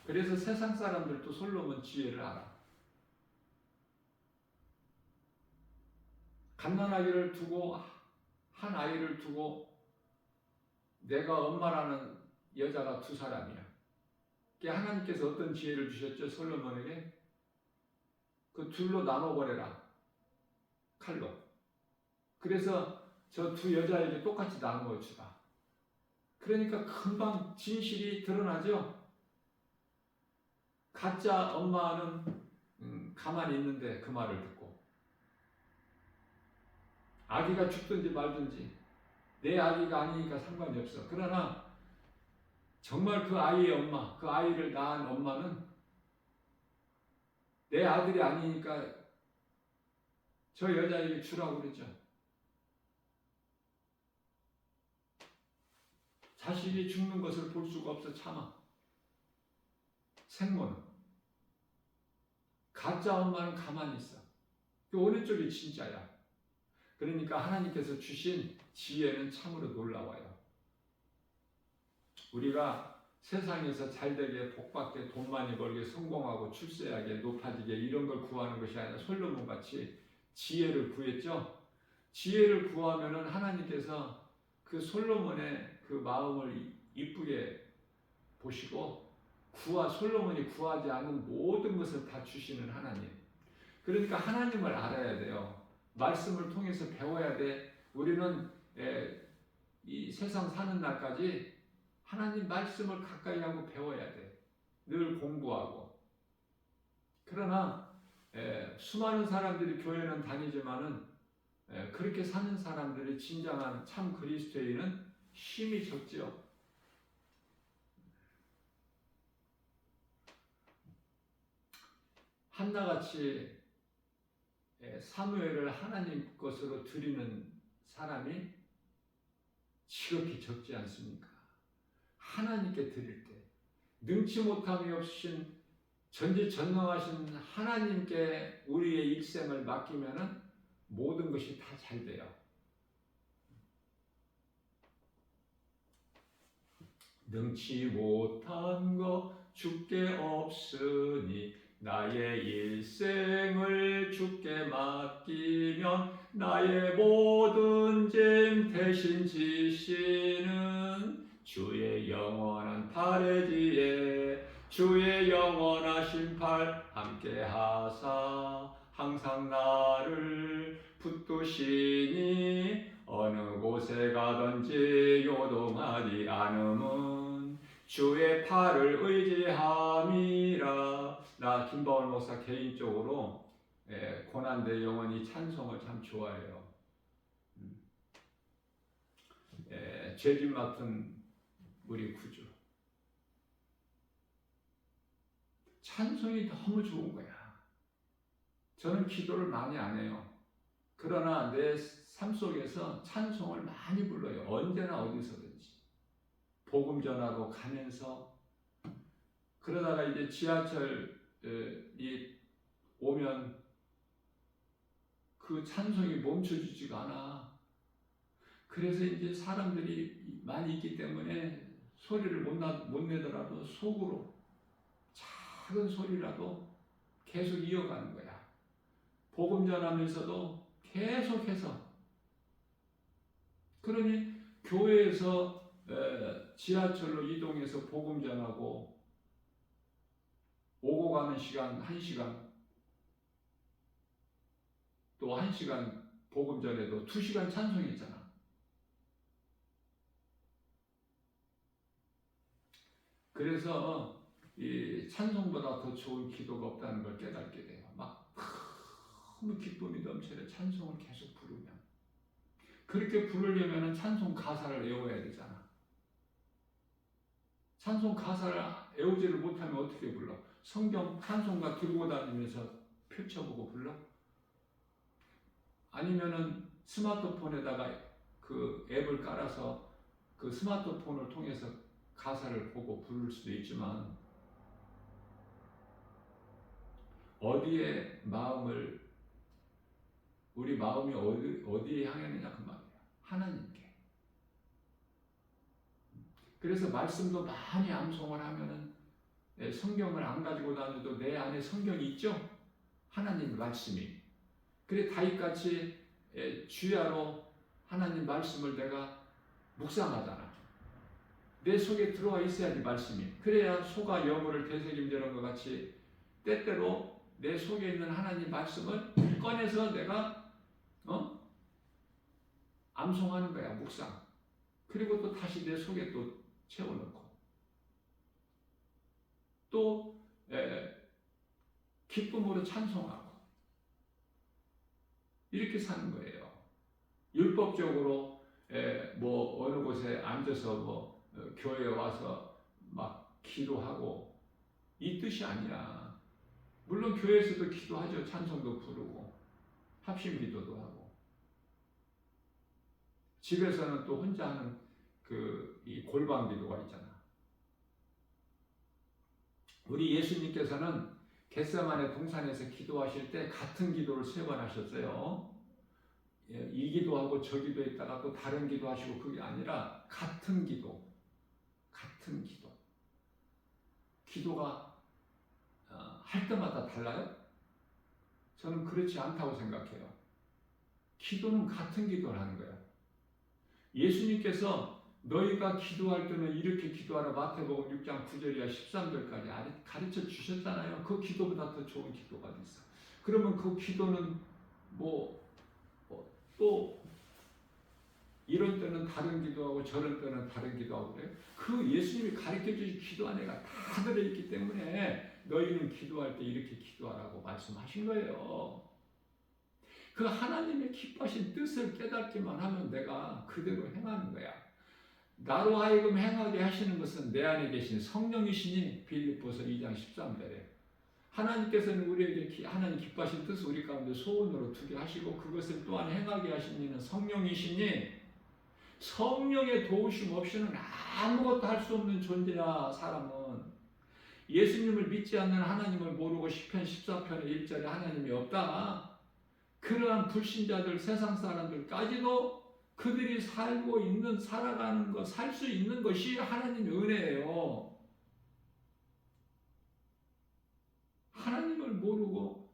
그래서 세상 사람들도 솔로몬 지혜를 알아. 갓난아기를 두고 한 아이를 두고 내가 엄마라는 여자가 두 사람이야. 하나님께서 어떤 지혜를 주셨죠? 솔로몬에게 그 둘로 나눠버려라. 칼로. 그래서 저 두 여자에게 똑같이 나누어 주라. 그러니까 금방 진실이 드러나죠. 가짜 엄마는 가만히 있는데 그 말을 듣고 아기가 죽든지 말든지 내 아기가 아니니까 상관이 없어. 그러나 정말 그 아이의 엄마, 그 아이를 낳은 엄마는 내 아들이 아니니까 저 여자에게 주라고 그러죠. 자식이 죽는 것을 볼 수가 없어 참아. 생모는. 가짜 엄마는 가만히 있어. 그 어느 쪽이 진짜야. 그러니까 하나님께서 주신 지혜는 참으로 놀라워요. 우리가 세상에서 잘되게 복받게 돈 많이 벌게 성공하고 출세하게 높아지게 이런 걸 구하는 것이 아니라 솔로몬같이 지혜를 구했죠. 지혜를 구하면은 하나님께서 그 솔로몬의 그 마음을 이쁘게 보시고 솔로몬이 구하지 않은 모든 것을 다 주시는 하나님. 그러니까 하나님을 알아야 돼요. 말씀을 통해서 배워야 돼. 우리는 이 세상 사는 날까지 하나님 말씀을 가까이 하고 배워야 돼. 늘 공부하고. 그러나 수많은 사람들이 교회는 다니지만은 그렇게 사는 사람들이 진정한 참 그리스도인은 힘이 적죠. 한나같이 사무엘을 하나님 것으로 드리는 사람이 지극히 적지 않습니까? 하나님께 드릴 때 능치 못함이 없으신 전지전능하신 하나님께 우리의 일생을 맡기면은 모든 것이 다 잘 돼요. 능치 못한 것 주께 없으니 나의 일생을 주께 맡기면 나의 모든 짐 대신 지시는 주의 영원한 팔에지에 주의 영원하신 팔 함께 하사 항상 나를 붙드시니 어느 곳에 가든지 요동하지 않음은 주의 팔을 의지함이라. 나 김바울 목사 개인적으로 고난대 영원히 찬송을 참 좋아해요. 죄짐 맡은 우리 구주. 찬송이 너무 좋은 거야. 저는 기도를 많이 안 해요. 그러나 내 삶 속에서 찬송을 많이 불러요. 언제나 어디서든지. 복음 전하러 가면서 그러다가 이제 지하철이 오면 그 찬송이 멈춰지지가 않아. 그래서 이제 사람들이 많이 있기 때문에 소리를 못 내더라도 속으로 작은 소리라도 계속 이어가는 거야. 복음 전하면서도 계속해서. 그러니 교회에서 지하철로 이동해서 복음 전하고 오고 가는 시간 1시간, 또 1시간 복음 전에도 2시간 찬송했잖아. 그래서 이 찬송보다 더 좋은 기도가 없다는 걸 깨닫게 돼요. 막 너무 기쁨이 넘쳐요. 찬송을 계속 부르면. 그렇게 부르려면 찬송 가사를 외워야 되잖아. 찬송 가사를 외우지를 못하면 어떻게 불러? 성경 찬송가 들고 다니면서 펼쳐보고 불러? 아니면은 스마트폰에다가 그 앱을 깔아서 그 스마트폰을 통해서 가사를 보고 부를 수도 있지만 어디에 우리 마음이 어디에 향했느냐 그 말이에요. 하나님께. 그래서 말씀도 많이 암송을 하면은 성경을 안 가지고 다녀도 내 안에 성경이 있죠? 하나님 말씀이. 그래 다윗같이 주야로 하나님 말씀을 내가 묵상하잖아. 내 속에 들어와 있어야지 말씀이. 그래야 소가 여물을 되새김질한 것 같이 때때로 내 속에 있는 하나님 말씀을 꺼내서 내가 암송하는 거야. 묵상. 그리고 또 다시 내 속에 또 채워넣고 또 기쁨으로 찬송하고 이렇게 사는 거예요. 율법적으로 뭐 어느 곳에 앉아서 뭐 교회에 와서 막 기도하고 이 뜻이 아니야. 물론 교회에서도 기도하죠. 찬송도 부르고 합심 기도도 하고 집에서는 또 혼자 하는 이 골방 기도가 있잖아. 우리 예수님께서는 겟세마네 동산에서 기도하실 때 같은 기도를 3번 하셨어요. 이 기도하고 저 기도했다가 또 다른 기도하시고 그게 아니라 같은 기도. 기도가 할 때마다 달라요? 저는 그렇지 않다고 생각해요. 기도는 같은 기도를 하는 거예요. 예수님께서 너희가 기도할 때는 이렇게 기도하라 마태복음 6장 9절이야 13절까지 가르쳐 주셨잖아요. 그 기도보다 더 좋은 기도가 있어. 그러면 그 기도는 또 이런 때는 다른 기도하고 저런 때는 다른 기도하고 그래요. 그 예수님이 가르쳐 주신 기도 안에가 다 들어있기 때문에 너희는 기도할 때 이렇게 기도하라고 말씀하신 거예요. 그 하나님의 기뻐하신 뜻을 깨닫기만 하면 내가 그대로 행하는 거야. 나로 하여금 행하게 하시는 것은 내 안에 계신 성령이시니 빌립보서 2장 13절에 하나님께서는 우리에게 하나님 기뻐하신 뜻을 우리 가운데 소원으로 두게 하시고 그것을 또한 행하게 하신 이는 성령이시니 성령의 도우심 없이는 아무것도 할 수 없는 존재야. 사람은 예수님을 믿지 않는 하나님을 모르고 시편 14편의 1절에 하나님이 없다. 그러한 불신자들 세상 사람들까지도 그들이 살아가는 것, 살 수 있는 것이 하나님의 은혜예요. 하나님을 모르고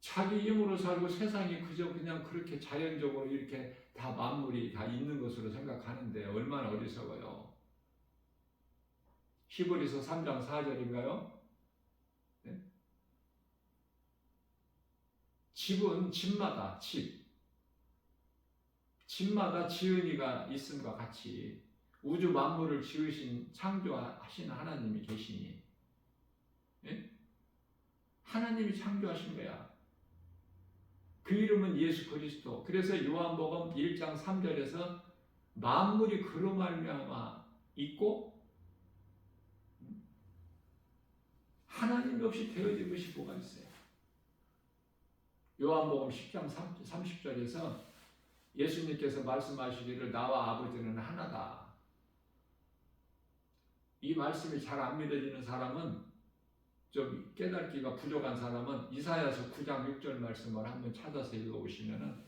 자기 힘으로 살고 세상이 그저 그냥 그렇게 자연적으로 이렇게 다 만물이 다 있는 것으로 생각하는데 얼마나 어리석어요. 히브리서 3장 4절인가요? 네? 집은 집마다 집마다 지은이가 있음과 같이 우주 만물을 지으신 창조하신 하나님이 계시니 예? 하나님이 창조하신 거야. 그 이름은 예수 그리스도. 그래서 요한복음 1장 3절에서 만물이 그로 말미암아 있고 하나님 없이 되어진 것이 뭐가 있어요. 요한복음 10장 30절에서 예수님께서 말씀하시기를 나와 아버지는 하나다. 이 말씀이 잘 안 믿어지는 사람은 좀 깨닫기가 부족한 사람은 이사야서 9장 6절 말씀을 한번 찾아서 읽어보시면은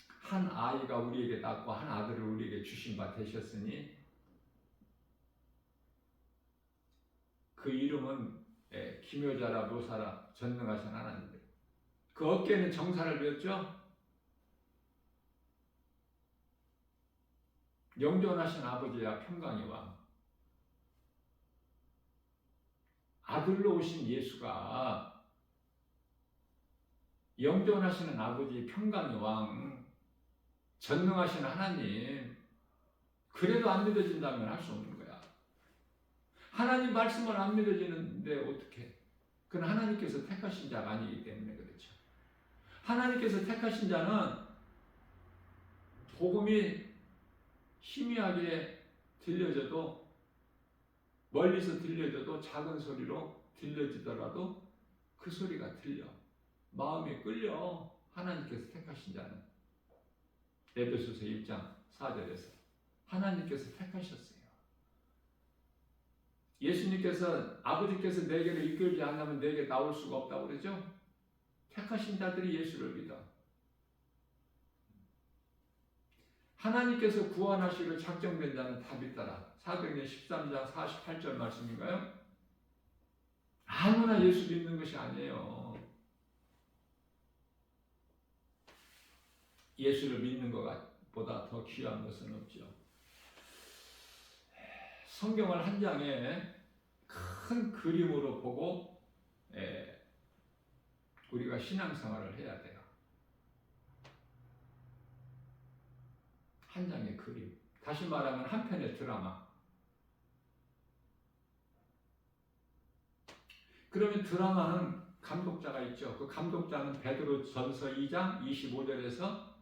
한 아이가 우리에게 낳고 한 아들을 우리에게 주신 바 되셨으니 그 이름은 기묘자라 묘사라 전능하신 하나님. 그 어깨는 정사를 배웠죠. 영존하신 아버지야 평강의 왕. 아들로 오신 예수가 영존하시는 아버지 평강의 왕, 전능하신 하나님. 그래도 안 믿어진다면 할 수 없는 거야. 하나님 말씀을 안 믿어지는데 어떻게? 그건 하나님께서 택하신 자가 아니기 때문에 그렇죠. 하나님께서 택하신 자는 복음이 희미하게 들려져도 멀리서 들려져도 작은 소리로 들려지더라도 그 소리가 들려. 마음에 끌려. 하나님께서 택하신 자는. 에베소서 1장 4절에서 하나님께서 택하셨어요. 예수님께서 아버지께서 내게를 이끌지 않으면 내게 나올 수가 없다고 그러죠. 택하신 자들이 예수를 믿어. 하나님께서 구원하시기로 작정된 자는 다 믿더라. 사도행전 13장 48절 말씀인가요? 아무나 예수 믿는 것이 아니에요. 예수를 믿는 것보다 더 귀한 것은 없죠. 성경을 한 장에 큰 그림으로 보고 우리가 신앙생활을 해야 돼요. 한 장의 그림. 다시 말하면 한 편의 드라마. 그러면 드라마는 감독자가 있죠. 그 감독자는 베드로전서 2장 25절에서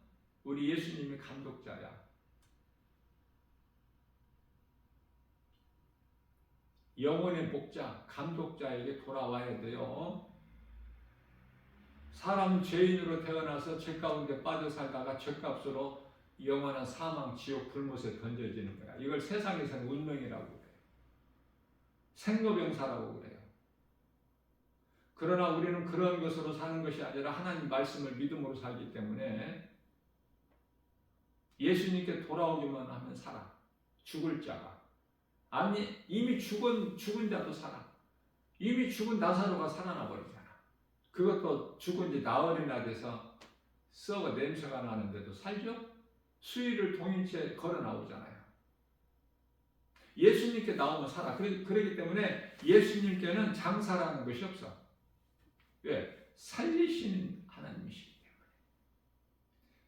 우리 예수님이 감독자야. 영혼의 목자, 감독자에게 돌아와야 돼요. 사람은 죄인으로 태어나서 죄 가운데 빠져 살다가 죄값으로 영원한 사망, 지옥, 불못에 던져지는 거야. 이걸 세상에서는 운명이라고 그래요. 생로병사라고 그래요. 그러나 우리는 그런 것으로 사는 것이 아니라 하나님 말씀을 믿음으로 살기 때문에 예수님께 돌아오기만 하면 살아. 죽을 자가. 아니 이미 죽은 자도 살아. 이미 죽은 나사로가 살아나 버리잖아. 그것도 죽은 지 나흘이나 돼서 썩어 냄새가 나는데도 살죠? 수위를 동인 채 걸어 나오잖아요. 예수님께 나오면 살아. 그렇기 때문에 예수님께는 장사라는 것이 없어. 왜? 살리시는 하나님이시기 때문에.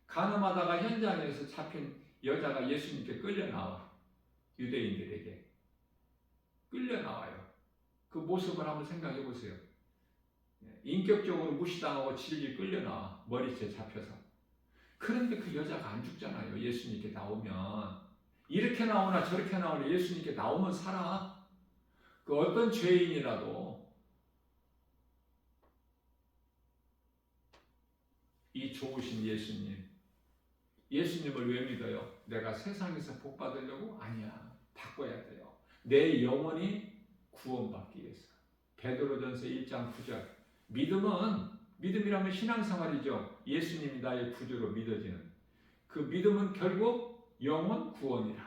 가늠하다가 현장에서 잡힌 여자가 예수님께 끌려 나와. 유대인들에게 끌려 나와요. 그 모습을 한번 생각해 보세요. 인격적으로 무시당하고 질질 끌려 나와. 머리채 잡혀서. 그런데 그 여자가 안 죽잖아요. 예수님께 나오면. 이렇게 나오나 저렇게 나오나 예수님께 나오면 살아. 그 어떤 죄인이라도 이 좋으신 예수님을 왜 믿어요? 내가 세상에서 복 받으려고? 아니야. 바꿔야 돼요. 내 영혼이 구원받기 위해서. 베드로전서 1장 9절. 믿음이라면 신앙생활이죠. 예수님이 나의 구주로 믿어지는. 그 믿음은 결국 영혼 구원이라.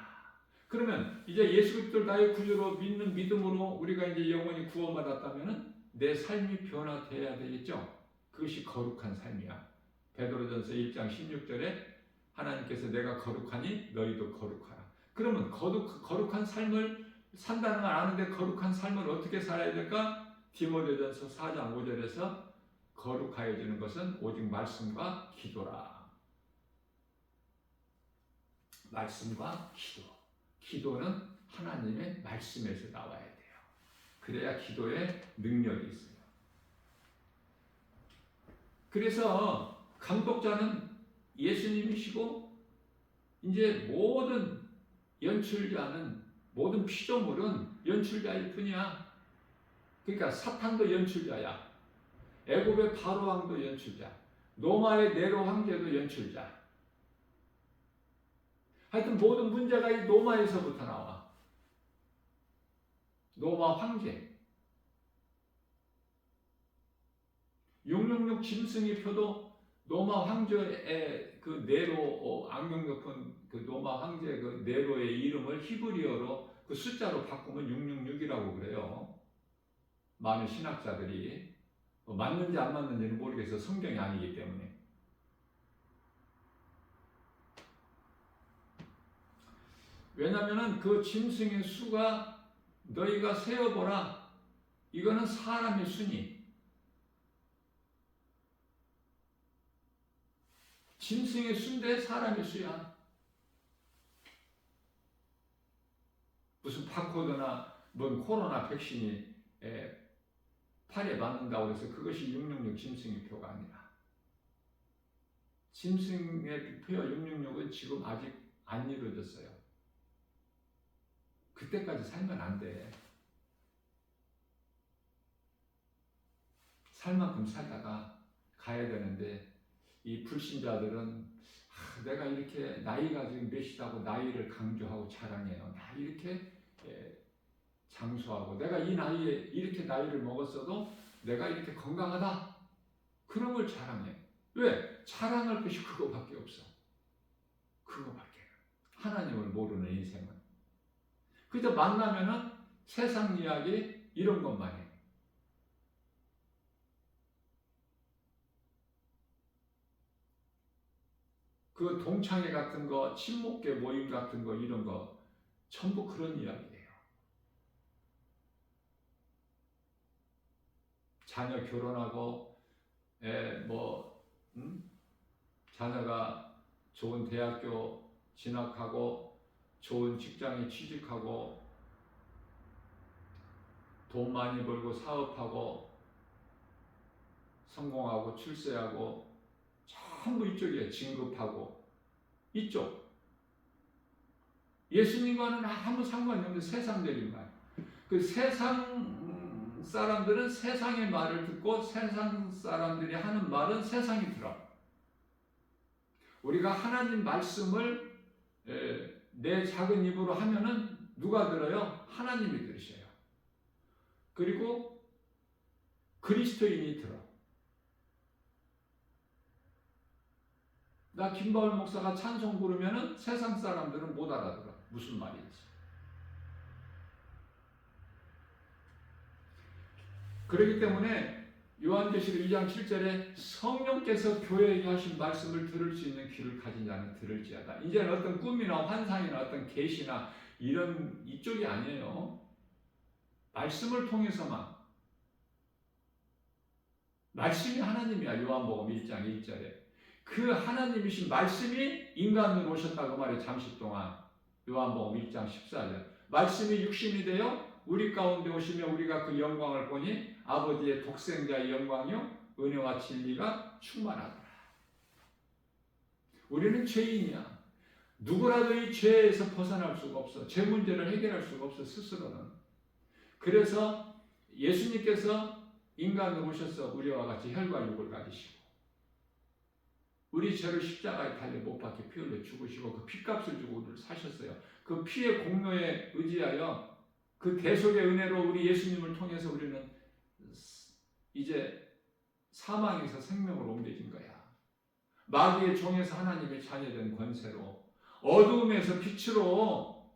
그러면 이제 예수 그리스도를 나의 구주로 믿는 믿음으로 우리가 이제 영혼이 구원받았다면은 내 삶이 변화돼야 되겠죠. 그것이 거룩한 삶이야. 베드로전서 1장 16절에 하나님께서 내가 거룩하니 너희도 거룩하라. 그러면 거룩한 삶을 산다는 걸 아는데 거룩한 삶을 어떻게 살아야 될까? 디모데전서 4장 5절에서 거룩하여지는 것은 오직 말씀과 기도라. 말씀과 기도. 기도는 하나님의 말씀에서 나와야 돼요. 그래야 기도에 능력이 있어요. 그래서 감독자는 예수님이시고 이제 모든 연출자는 모든 피조물은 연출자일 뿐이야. 그러니까 사탄도 연출자야. 애굽의 바로 왕도 연출자. 로마의 네로 황제도 연출자. 하여튼 모든 문제가 이 로마에서부터 나와. 로마 황제. 666 짐승의 표도 로마 황제의 그 네로 악명 높은 그 로마 황제 그 네로의 이름을 히브리어로 그 숫자로 바꾸면 666이라고 그래요. 많은 신학자들이 맞는지 안 맞는지는 모르겠어. 성경이 아니기 때문에. 왜냐하면 그 짐승의 수가 너희가 세어보라. 이거는 사람의 수니. 짐승의 수인데 사람의 수야. 무슨 바코드나 뭔 코로나 백신이 팔에 맞는다고 해서 그것이 666 짐승의 표가 아니라. 짐승의 표 666은 지금 아직 안 이루어졌어요. 그때까지 살면 안 돼. 살 만큼 살다가 가야 되는데 이 불신자들은 내가 이렇게 나이가 지금 몇이라고 나이를 강조하고 자랑해요. 나 이렇게 장수하고 내가 이 나이에 이렇게 나이를 먹었어도 내가 이렇게 건강하다. 그런 걸 자랑해. 왜? 자랑할 것이 그거밖에 없어. 그거밖에. 하나님을 모르는 인생은. 그저 만나면은 세상 이야기 이런 것만 해. 그 동창회 같은 거, 친목계 모임 같은 거 이런 거 전부 그런 이야기예요. 자녀 결혼하고 자녀가 좋은 대학교 진학하고 좋은 직장에 취직하고 돈 많이 벌고 사업하고 성공하고 출세하고 전부 이쪽이에요. 진급하고 이쪽. 예수님과는 아무 상관이 없는 세상적인 말. 그 세상 사람들은 세상의 말을 듣고 세상 사람들이 하는 말은 세상이 들어. 우리가 하나님 말씀을 내 작은 입으로 하면은 누가 들어요? 하나님이 들으셔요. 그리고 그리스도인이 들어. 나 김바울 목사가 찬송 부르면은 세상 사람들은 못 알아들어. 무슨 말인지. 그렇기 때문에 요한계시록 2장 7절에 성령께서 교회에게 하신 말씀을 들을 수 있는 귀를 가진 자는 들을지어다. 이제는 어떤 꿈이나 환상이나 어떤 계시나 이런 이쪽이 아니에요. 말씀을 통해서만. 말씀이 하나님이야. 요한복음 1장 1절에. 그 하나님이신 말씀이 인간으로 오셨다고 말해. 잠시 동안. 요한복음 1장 14절. 말씀이 육신이 되어 우리 가운데 오시며 우리가 그 영광을 보니 아버지의 독생자의 영광이요 은혜와 진리가 충만하더라. 우리는 죄인이야. 누구라도 이 죄에서 벗어날 수가 없어. 죄 문제를 해결할 수가 없어. 스스로는. 그래서 예수님께서 인간으로 오셔서 우리와 같이 혈과 육을 가지시고 우리 죄를 십자가에 달려 못 박혀 피 흘려 죽으시고 그 피값을 주고 우리를 사셨어요. 그 피의 공로에 의지하여 그 대속의 은혜로 우리 예수님을 통해서 우리는 이제 사망에서 생명으로 옮겨진 거야. 마귀의 종에서 하나님의 자녀된 권세로 어두움에서 빛으로.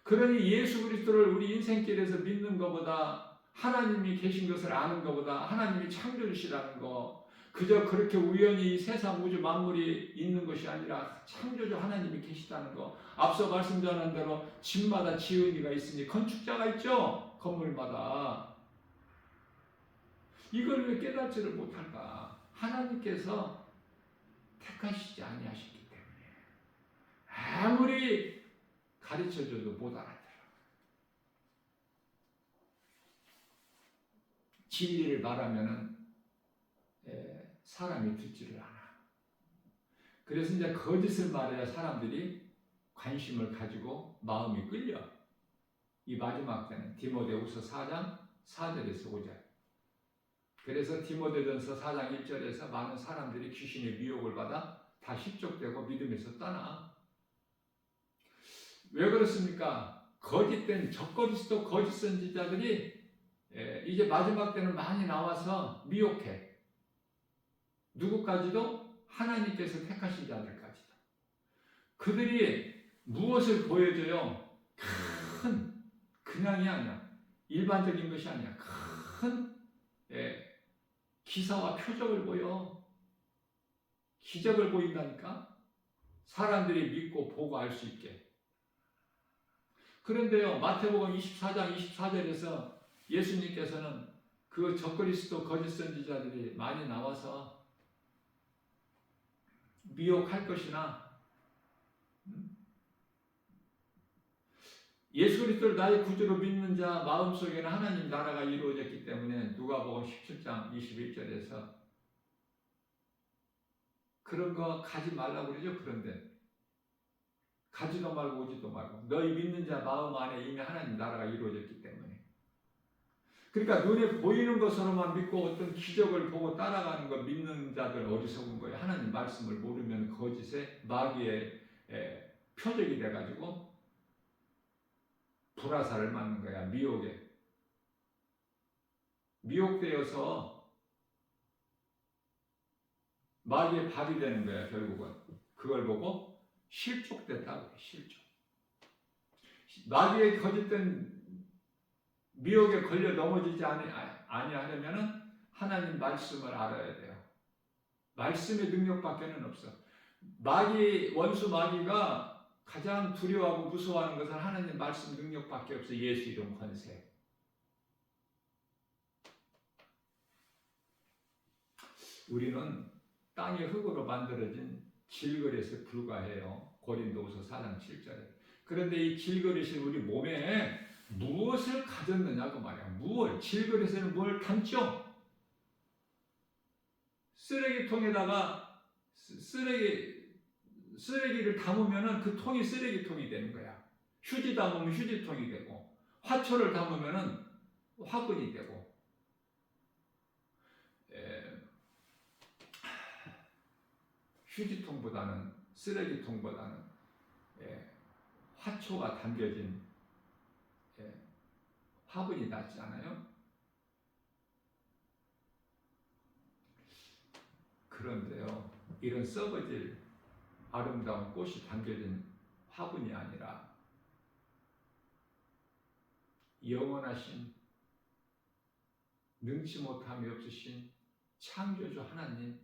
그러니 예수 그리스도를 우리 인생길에서 믿는 것보다 하나님이 계신 것을 아는 것보다 하나님이 창조주시라는 거 그저 그렇게 우연히 세상 우주 만물이 있는 것이 아니라 창조주 하나님이 계시다는 거. 앞서 말씀드린 대로 집마다 지은이가 있으니 건축자가 있죠. 건물마다. 이걸 왜 깨닫지를 못할까? 하나님께서 택하시지 아니하셨기 때문에 아무리 가르쳐줘도 못 알아들어. 진리를 말하면은 사람이 듣지를 않아. 그래서 이제 거짓을 말해야 사람들이 관심을 가지고 마음이 끌려. 이 마지막 때는 디모데후서 4장 4절에서 5절. 그래서 디모데전서 4장 1절에서 많은 사람들이 귀신의 미혹을 받아 다 십족되고 믿음에서 떠나. 왜 그렇습니까? 거짓된 적그리스도 거짓 선지자들이 이제 마지막 때는 많이 나와서 미혹해. 누구까지도? 하나님께서 택하신 자들까지도. 그들이 무엇을 보여줘요? 그냥이 아니야. 일반적인 것이 아니야. 큰 기사와 표적을 보여. 기적을 보인다니까. 사람들이 믿고 보고 알 수 있게. 그런데요, 마태복음 24장 24절에서 예수님께서는 그 적그리스도 거짓 선지자들이 많이 나와서 미혹할 것이나 예수 그리스도를 나의 구주로 믿는 자 마음속에는 하나님 나라가 이루어졌기 때문에 누가복음 17장 21절에서 그런 거 가지 말라고 그러죠. 그런데 가지도 말고 오지도 말고 너희 믿는 자 마음 안에 이미 하나님 나라가 이루어졌기 때문에. 그러니까 눈에 보이는 것으로만 믿고 어떤 기적을 보고 따라가는 거 믿는 자들 어리석은 거예요. 하나님 말씀을 모르면 거짓에 마귀의 표적이 돼가지고 불화살을 맞는 거야. 미혹에. 미혹되어서 마귀의 밥이 되는 거야. 결국은. 그걸 보고 실족됐다고 해. 실족. 마귀의 거짓된 미혹에 걸려 넘어지지 아니하려면은 하나님 말씀을 알아야 돼요. 말씀의 능력밖에는 없어. 원수 마귀가 가장 두려워하고 무서워하는 것은 하나님 말씀 능력밖에 없어. 예수 이름 권세. 우리는 땅의 흙으로 만들어진 질그릇에 불과해요. 고린도후서 4장 7절에. 그런데 이 질그릇이 우리 몸에 무엇을 가졌느냐 그 말이야. 무엇? 질그릇에는 뭘 담죠? 쓰레기통에다가 쓰레기를 담으면은 그 통이 쓰레기통이 되는 거야. 휴지 담으면 휴지통이 되고, 화초를 담으면은 화분이 되고. 휴지통보다는 쓰레기통보다는 화초가 담겨진 화분이 낫지 않아요? 그런데요, 이런 썩어질 아름다운 꽃이 담겨진 화분이 아니라 영원하신 능치 못함이 없으신 창조주 하나님,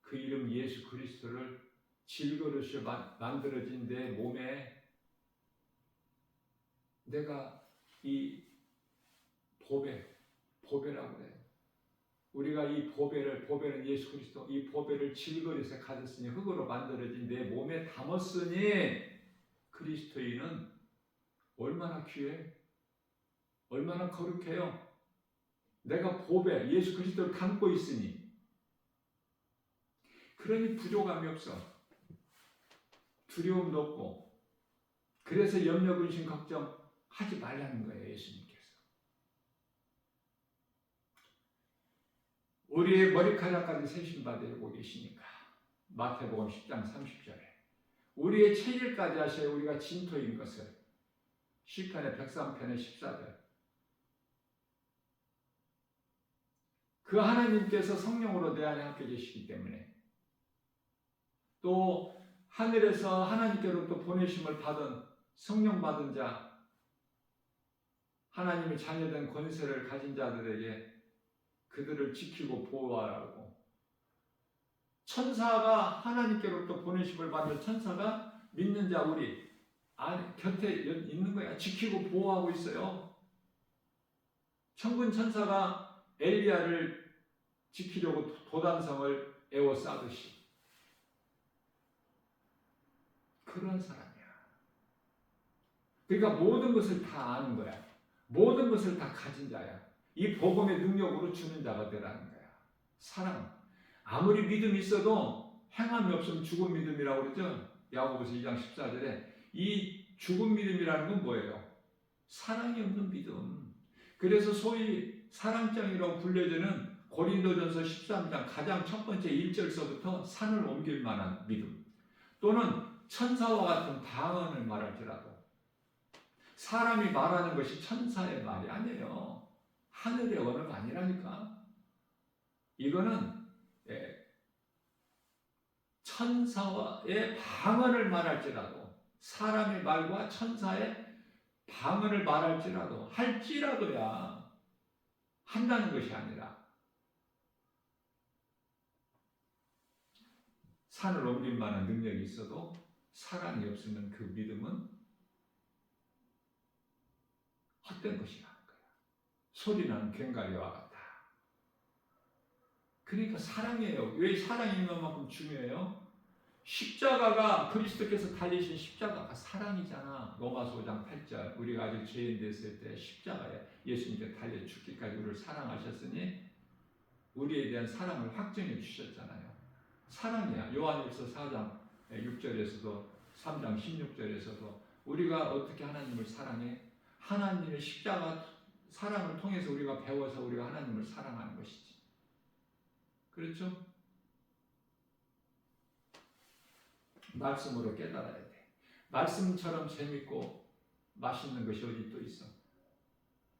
그 이름 예수 그리스도를 질그릇이 만들어진 내 몸에 내가 이 보배라고 그래요. 우리가 이 보배는 예수 그리스도, 이 보배를 질그릇에 가졌으니 흙으로 만들어진 내 몸에 담았으니 그리스도인은 얼마나 귀해? 얼마나 거룩해요? 내가 보배, 예수 그리스도를 담고 있으니 그러니 부족함이 없어. 두려움도 없고. 그래서 염려, 근심, 걱정하지 말라는 거예요. 예수님께서. 우리의 머리카락까지 세심받으고 계시니까. 마태복음 10장 30절에 우리의 체질까지 하셔야 우리가 진토인 것을. 시편의 103편의 14절. 그 하나님께서 성령으로 내 안에 함께 계시기 때문에 또 하늘에서 하나님께로부터 보내심을 받은 성령 받은 자, 하나님의 자녀된 권세를 가진 자들에게 그들을 지키고 보호하라고. 천사가 하나님께로부터 보내심을 받은 천사가 믿는 자 우리 곁에 있는 거야. 지키고 보호하고 있어요. 천군 천사가 엘리야를 지키려고 도단성을 에워싸듯이 그런 사람이야. 그러니까 모든 것을 다 아는 거야. 모든 것을 다 가진 자야. 이 복음의 능력으로 주는 자가 되라는 거야. 사랑. 아무리 믿음이 있어도 행함이 없으면 죽은 믿음이라고 그러죠. 야고보서 2장 14절에 이 죽은 믿음이라는 건 뭐예요? 사랑이 없는 믿음. 그래서 소위 사랑장이라고 불려지는 고린도전서 13장 가장 첫 번째 1절서부터 산을 옮길 만한 믿음, 또는 천사와 같은 방언을 말할지라도 사람이 말하는 것이 천사의 말이 아니에요. 하늘의 언어가 아니라니까. 이거는 천사의 방언을 말할지라도, 사람의 말과 천사의 방언을 말할지라도, 할지라도야 한다는 것이 아니라 산을 옮길 만한 능력이 있어도 사랑이 없으면 그 믿음은 헛된 것이라는 거야. 소리나는 괭가리와 같다. 그러니까 사랑이에요. 왜 사랑이 이만큼 중요해요? 십자가가, 그리스도께서 달리신 십자가가 사랑이잖아. 로마서 5장 8절. 우리가 아직 죄인 됐을 때 십자가에 예수님께 달려 죽기까지 우리를 사랑하셨으니 우리에 대한 사랑을 확증해 주셨잖아요. 사랑이야. 요한일서 4장 6절에서도 3장 16절에서도 우리가 어떻게 하나님을 사랑해? 하나님의 십자가 사랑을 통해서 우리가 배워서 우리가 하나님을 사랑하는 것이지. 그렇죠? 말씀으로 깨달아야 돼. 말씀처럼 재밌고 맛있는 것이 어디 또 있어?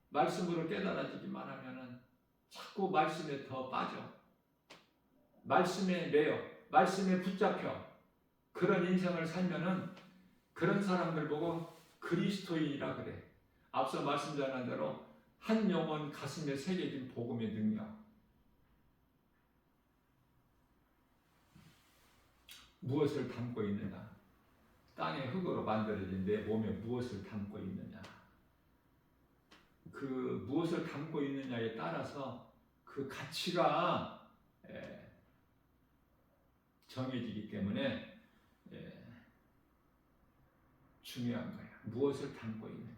말씀으로 깨달아지기만 하면은 자꾸 말씀에 더 빠져. 말씀에 매여, 말씀에 붙잡혀. 그런 인생을 살면은 그런 사람들 보고 그리스도인이라 그래. 앞서 말씀드린 대로 한 영혼 가슴에 새겨진 복음의 능력. 무엇을 담고 있느냐? 땅의 흙으로 만들어진 내 몸에 무엇을 담고 있느냐? 그 무엇을 담고 있느냐에 따라서 그 가치가 정해지기 때문에 중요한 거야. 무엇을 담고 있느냐.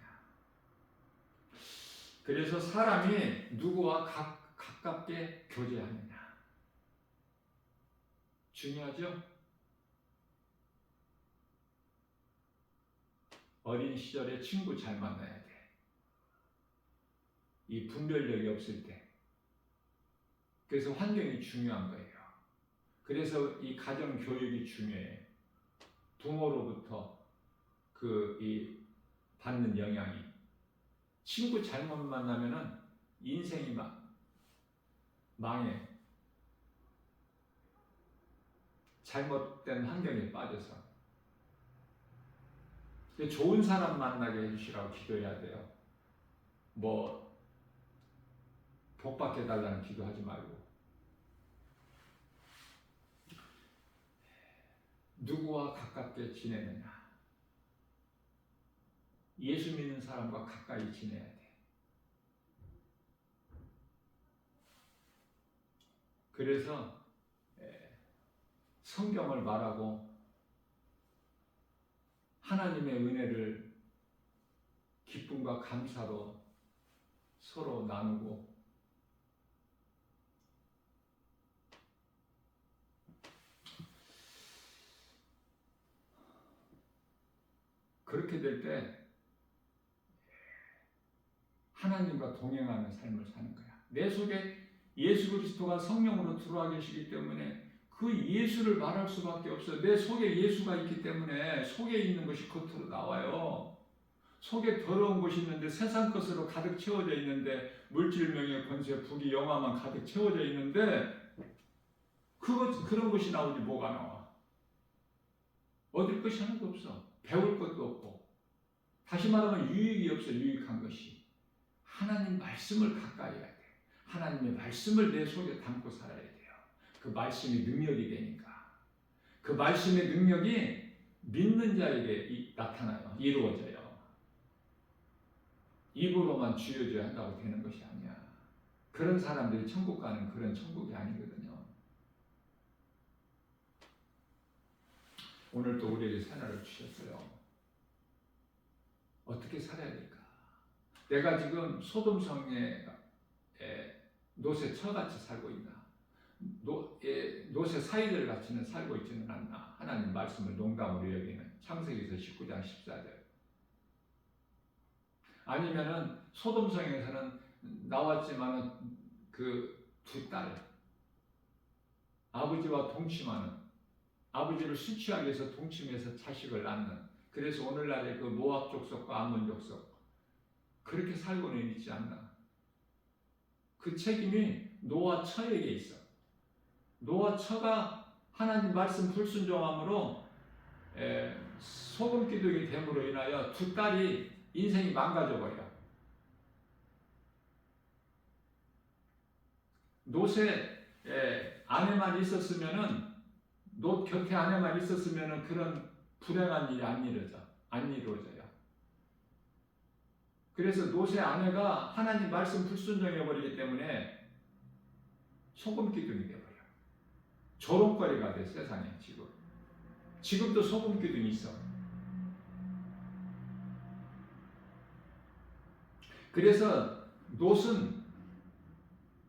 그래서 사람이 누구와 가깝게 교제하느냐. 중요하죠? 어린 시절에 친구 잘 만나야 돼. 이 분별력이 없을 때. 그래서 환경이 중요한 거예요. 그래서 이 가정 교육이 중요해. 부모로부터 이 받는 영향이. 친구 잘못 만나면은 인생이 망해. 잘못된 환경에 빠져서. 좋은 사람 만나게 해주시라고 기도해야 돼요. 복 받게 해달라는 기도하지 말고. 누구와 가깝게 지내느냐. 예수 믿는 사람과 가까이 지내야 돼. 그래서 성경을 말하고 하나님의 은혜를 기쁨과 감사로 서로 나누고 그렇게 될 때 하나님과 동행하는 삶을 사는 거야. 내 속에 예수 그리스도가 성령으로 들어와 계시기 때문에 그 예수를 말할 수밖에 없어요. 내 속에 예수가 있기 때문에 속에 있는 것이 겉으로 나와요. 속에 더러운 것이 있는데 세상 것으로 가득 채워져 있는데 물질, 명예, 권세, 부귀, 영화만 가득 채워져 있는데 그런 것이 나오지 뭐가 나와. 얻을 것이 하나도 없어. 배울 것도 없고. 다시 말하면 유익이 없어. 유익한 것이. 하나님 말씀을 가까이 해야 돼. 하나님의 말씀을 내 속에 담고 살아야 돼요. 그 말씀이 능력이 되니까. 그 말씀의 능력이 믿는 자에게 나타나요. 이루어져요. 입으로만 쥐어줘야 한다고 되는 것이 아니야. 그런 사람들이 천국 가는 그런 천국이 아니거든요. 오늘 또 우리에게 새날을 주셨어요. 어떻게 살아야 될까? 내가 지금 소돔성에 노새 처같이 살고 있나? 노새 사이들 같이는 살고 있지는 않나? 하나님 말씀을 농담으로 여기는 창세기서 19장 14절. 아니면은 소돔성에서는 나왔지만은 그 두 딸 아버지와 동침하는, 아버지를 수치하기 위해서 동침해서 자식을 낳는, 그래서 오늘날의 그 모압 족속과 암몬 족속 그렇게 살고는 있지 않나. 그 책임이 노아 처에게 있어. 노아 처가 하나님 말씀 불순종함으로 소금 기둥이 됨으로 인하여 두 딸이 인생이 망가져버려. 노새 아내만 있었으면은, 롯 곁에 아내만 있었으면은 그런 불행한 일이 안 이루어져요. 그래서 노새 아내가 하나님 말씀 불순종해버리기 때문에 소금 기둥이 돼버려. 조롱거리가 돼, 세상에 지금. 지금도 소금 기둥이 있어. 그래서 롯은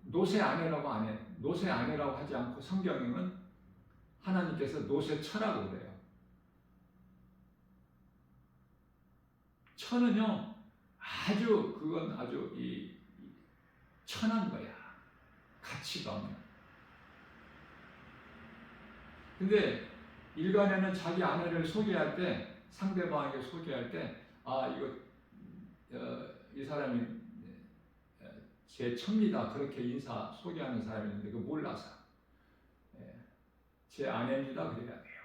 노새 아내라고 하지 않고 성경은 하나님께서 노새 처라고 그래요. 처는요, 그건 아주 천한 거야. 가치가 없는. 근데 일간에는 자기 아내를 소개할 때, 상대방에게 소개할 때, 이 사람이 제 처입니다. 그렇게 소개하는 사람이 있는데 그거 몰라서 제 아내입니다. 그래야 돼요.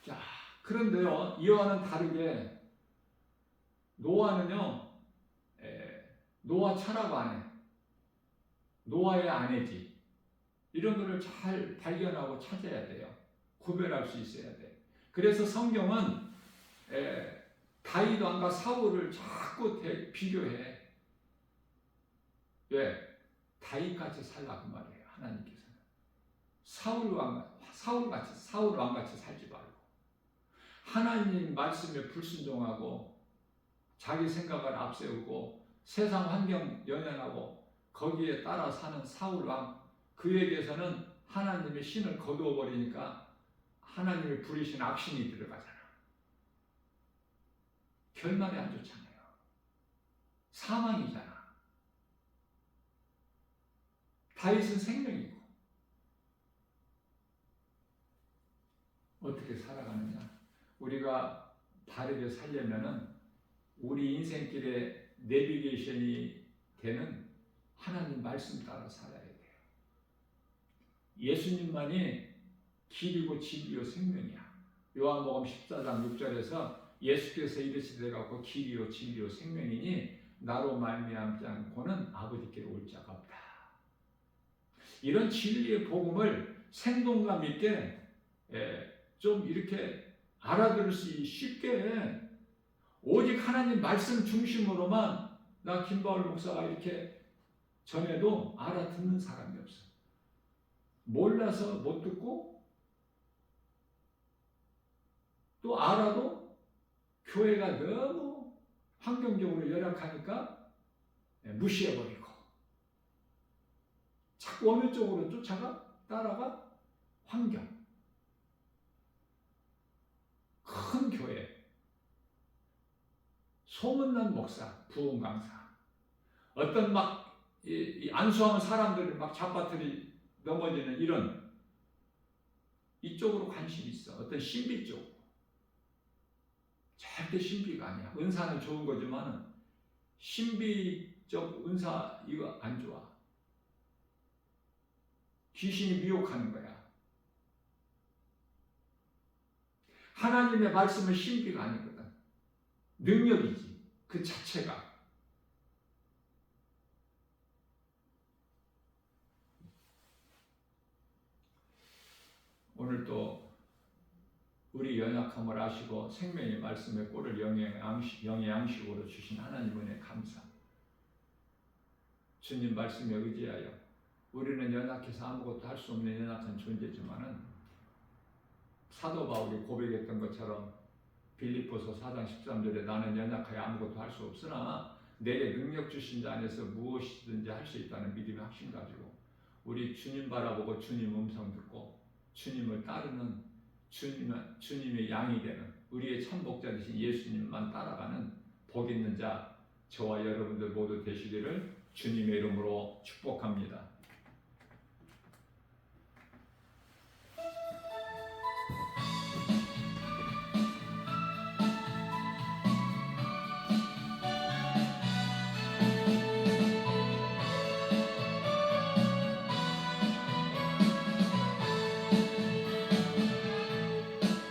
자, 그런데요, 이와는 다르게 노아는요, 노아 차라고 안 해. 노아의 아내지. 이런 거를 잘 발견하고 찾아야 돼요. 구별할 수 있어야 돼. 그래서 성경은 다윗 왕과 사울을 자꾸 비교해. 왜? 다윗같이 살라 그 말이에요. 하나님께서는 사울 왕같이 살지 말고 하나님 말씀에 불순종하고 자기 생각을 앞세우고 세상 환경 연연하고 거기에 따라 사는 사울 왕, 그에게서는 하나님의 신을 거두어 버리니까 하나님의 부리신 악신이 들어가잖아. 결말이 안 좋잖아요. 사망이잖아. 다윗은 생명이고 어떻게 살아가느냐? 우리가 바르게 살려면은 우리 인생길에 내비게이션이 되는 하나님 말씀 따라 살아야 돼요. 예수님만이 길이고 진리요 생명이야. 요한복음 14장 6절에서 예수께서 이르시되 갖고 길이요 진리요 생명이니 나로 말미암지 않고는 아버지께로 올 자가 없다. 이런 진리의 복음을 생동감 있게 좀 이렇게 알아들을 수 쉽게 오직 하나님 말씀 중심으로만 나 김바울 목사가 이렇게 전해도 알아듣는 사람이 없어. 몰라서 못 듣고 또 알아도 교회가 너무 환경적으로 열악하니까 무시해버리고 자꾸 어느 쪽으로 따라가 환경. 큰 교회, 소문난 목사, 부흥 강사, 어떤 막 안수하는 사람들을 막 잡아들이 넘어지는 이런 이쪽으로 관심이 있어. 어떤 신비 쪽. 절대 신비가 아니야. 은사는 좋은 거지만 신비적 은사 이거 안 좋아. 귀신이 미혹하는 거야. 하나님의 말씀은 신비가 아니거든. 능력이지. 그 자체가. 오늘 또 우리 연약함을 아시고 생명의 말씀의 꼴을 영의 양식으로 주신 하나님 은혜 감사. 주님 말씀에 의지하여 우리는 연약해서 아무것도 할 수 없는 연약한 존재지만은 사도 바울이 고백했던 것처럼 빌립보서 4장 13절에 나는 연약하여 아무것도 할 수 없으나 내게 능력 주신 자 안에서 무엇이든지 할 수 있다는 믿음의 확신 가지고 우리 주님 바라보고 주님 음성 듣고 주님을 따르는 주님의 양이 되는 우리의 참 목자 되신 예수님만 따라가는 복 있는 자 저와 여러분들 모두 되시기를 주님의 이름으로 축복합니다.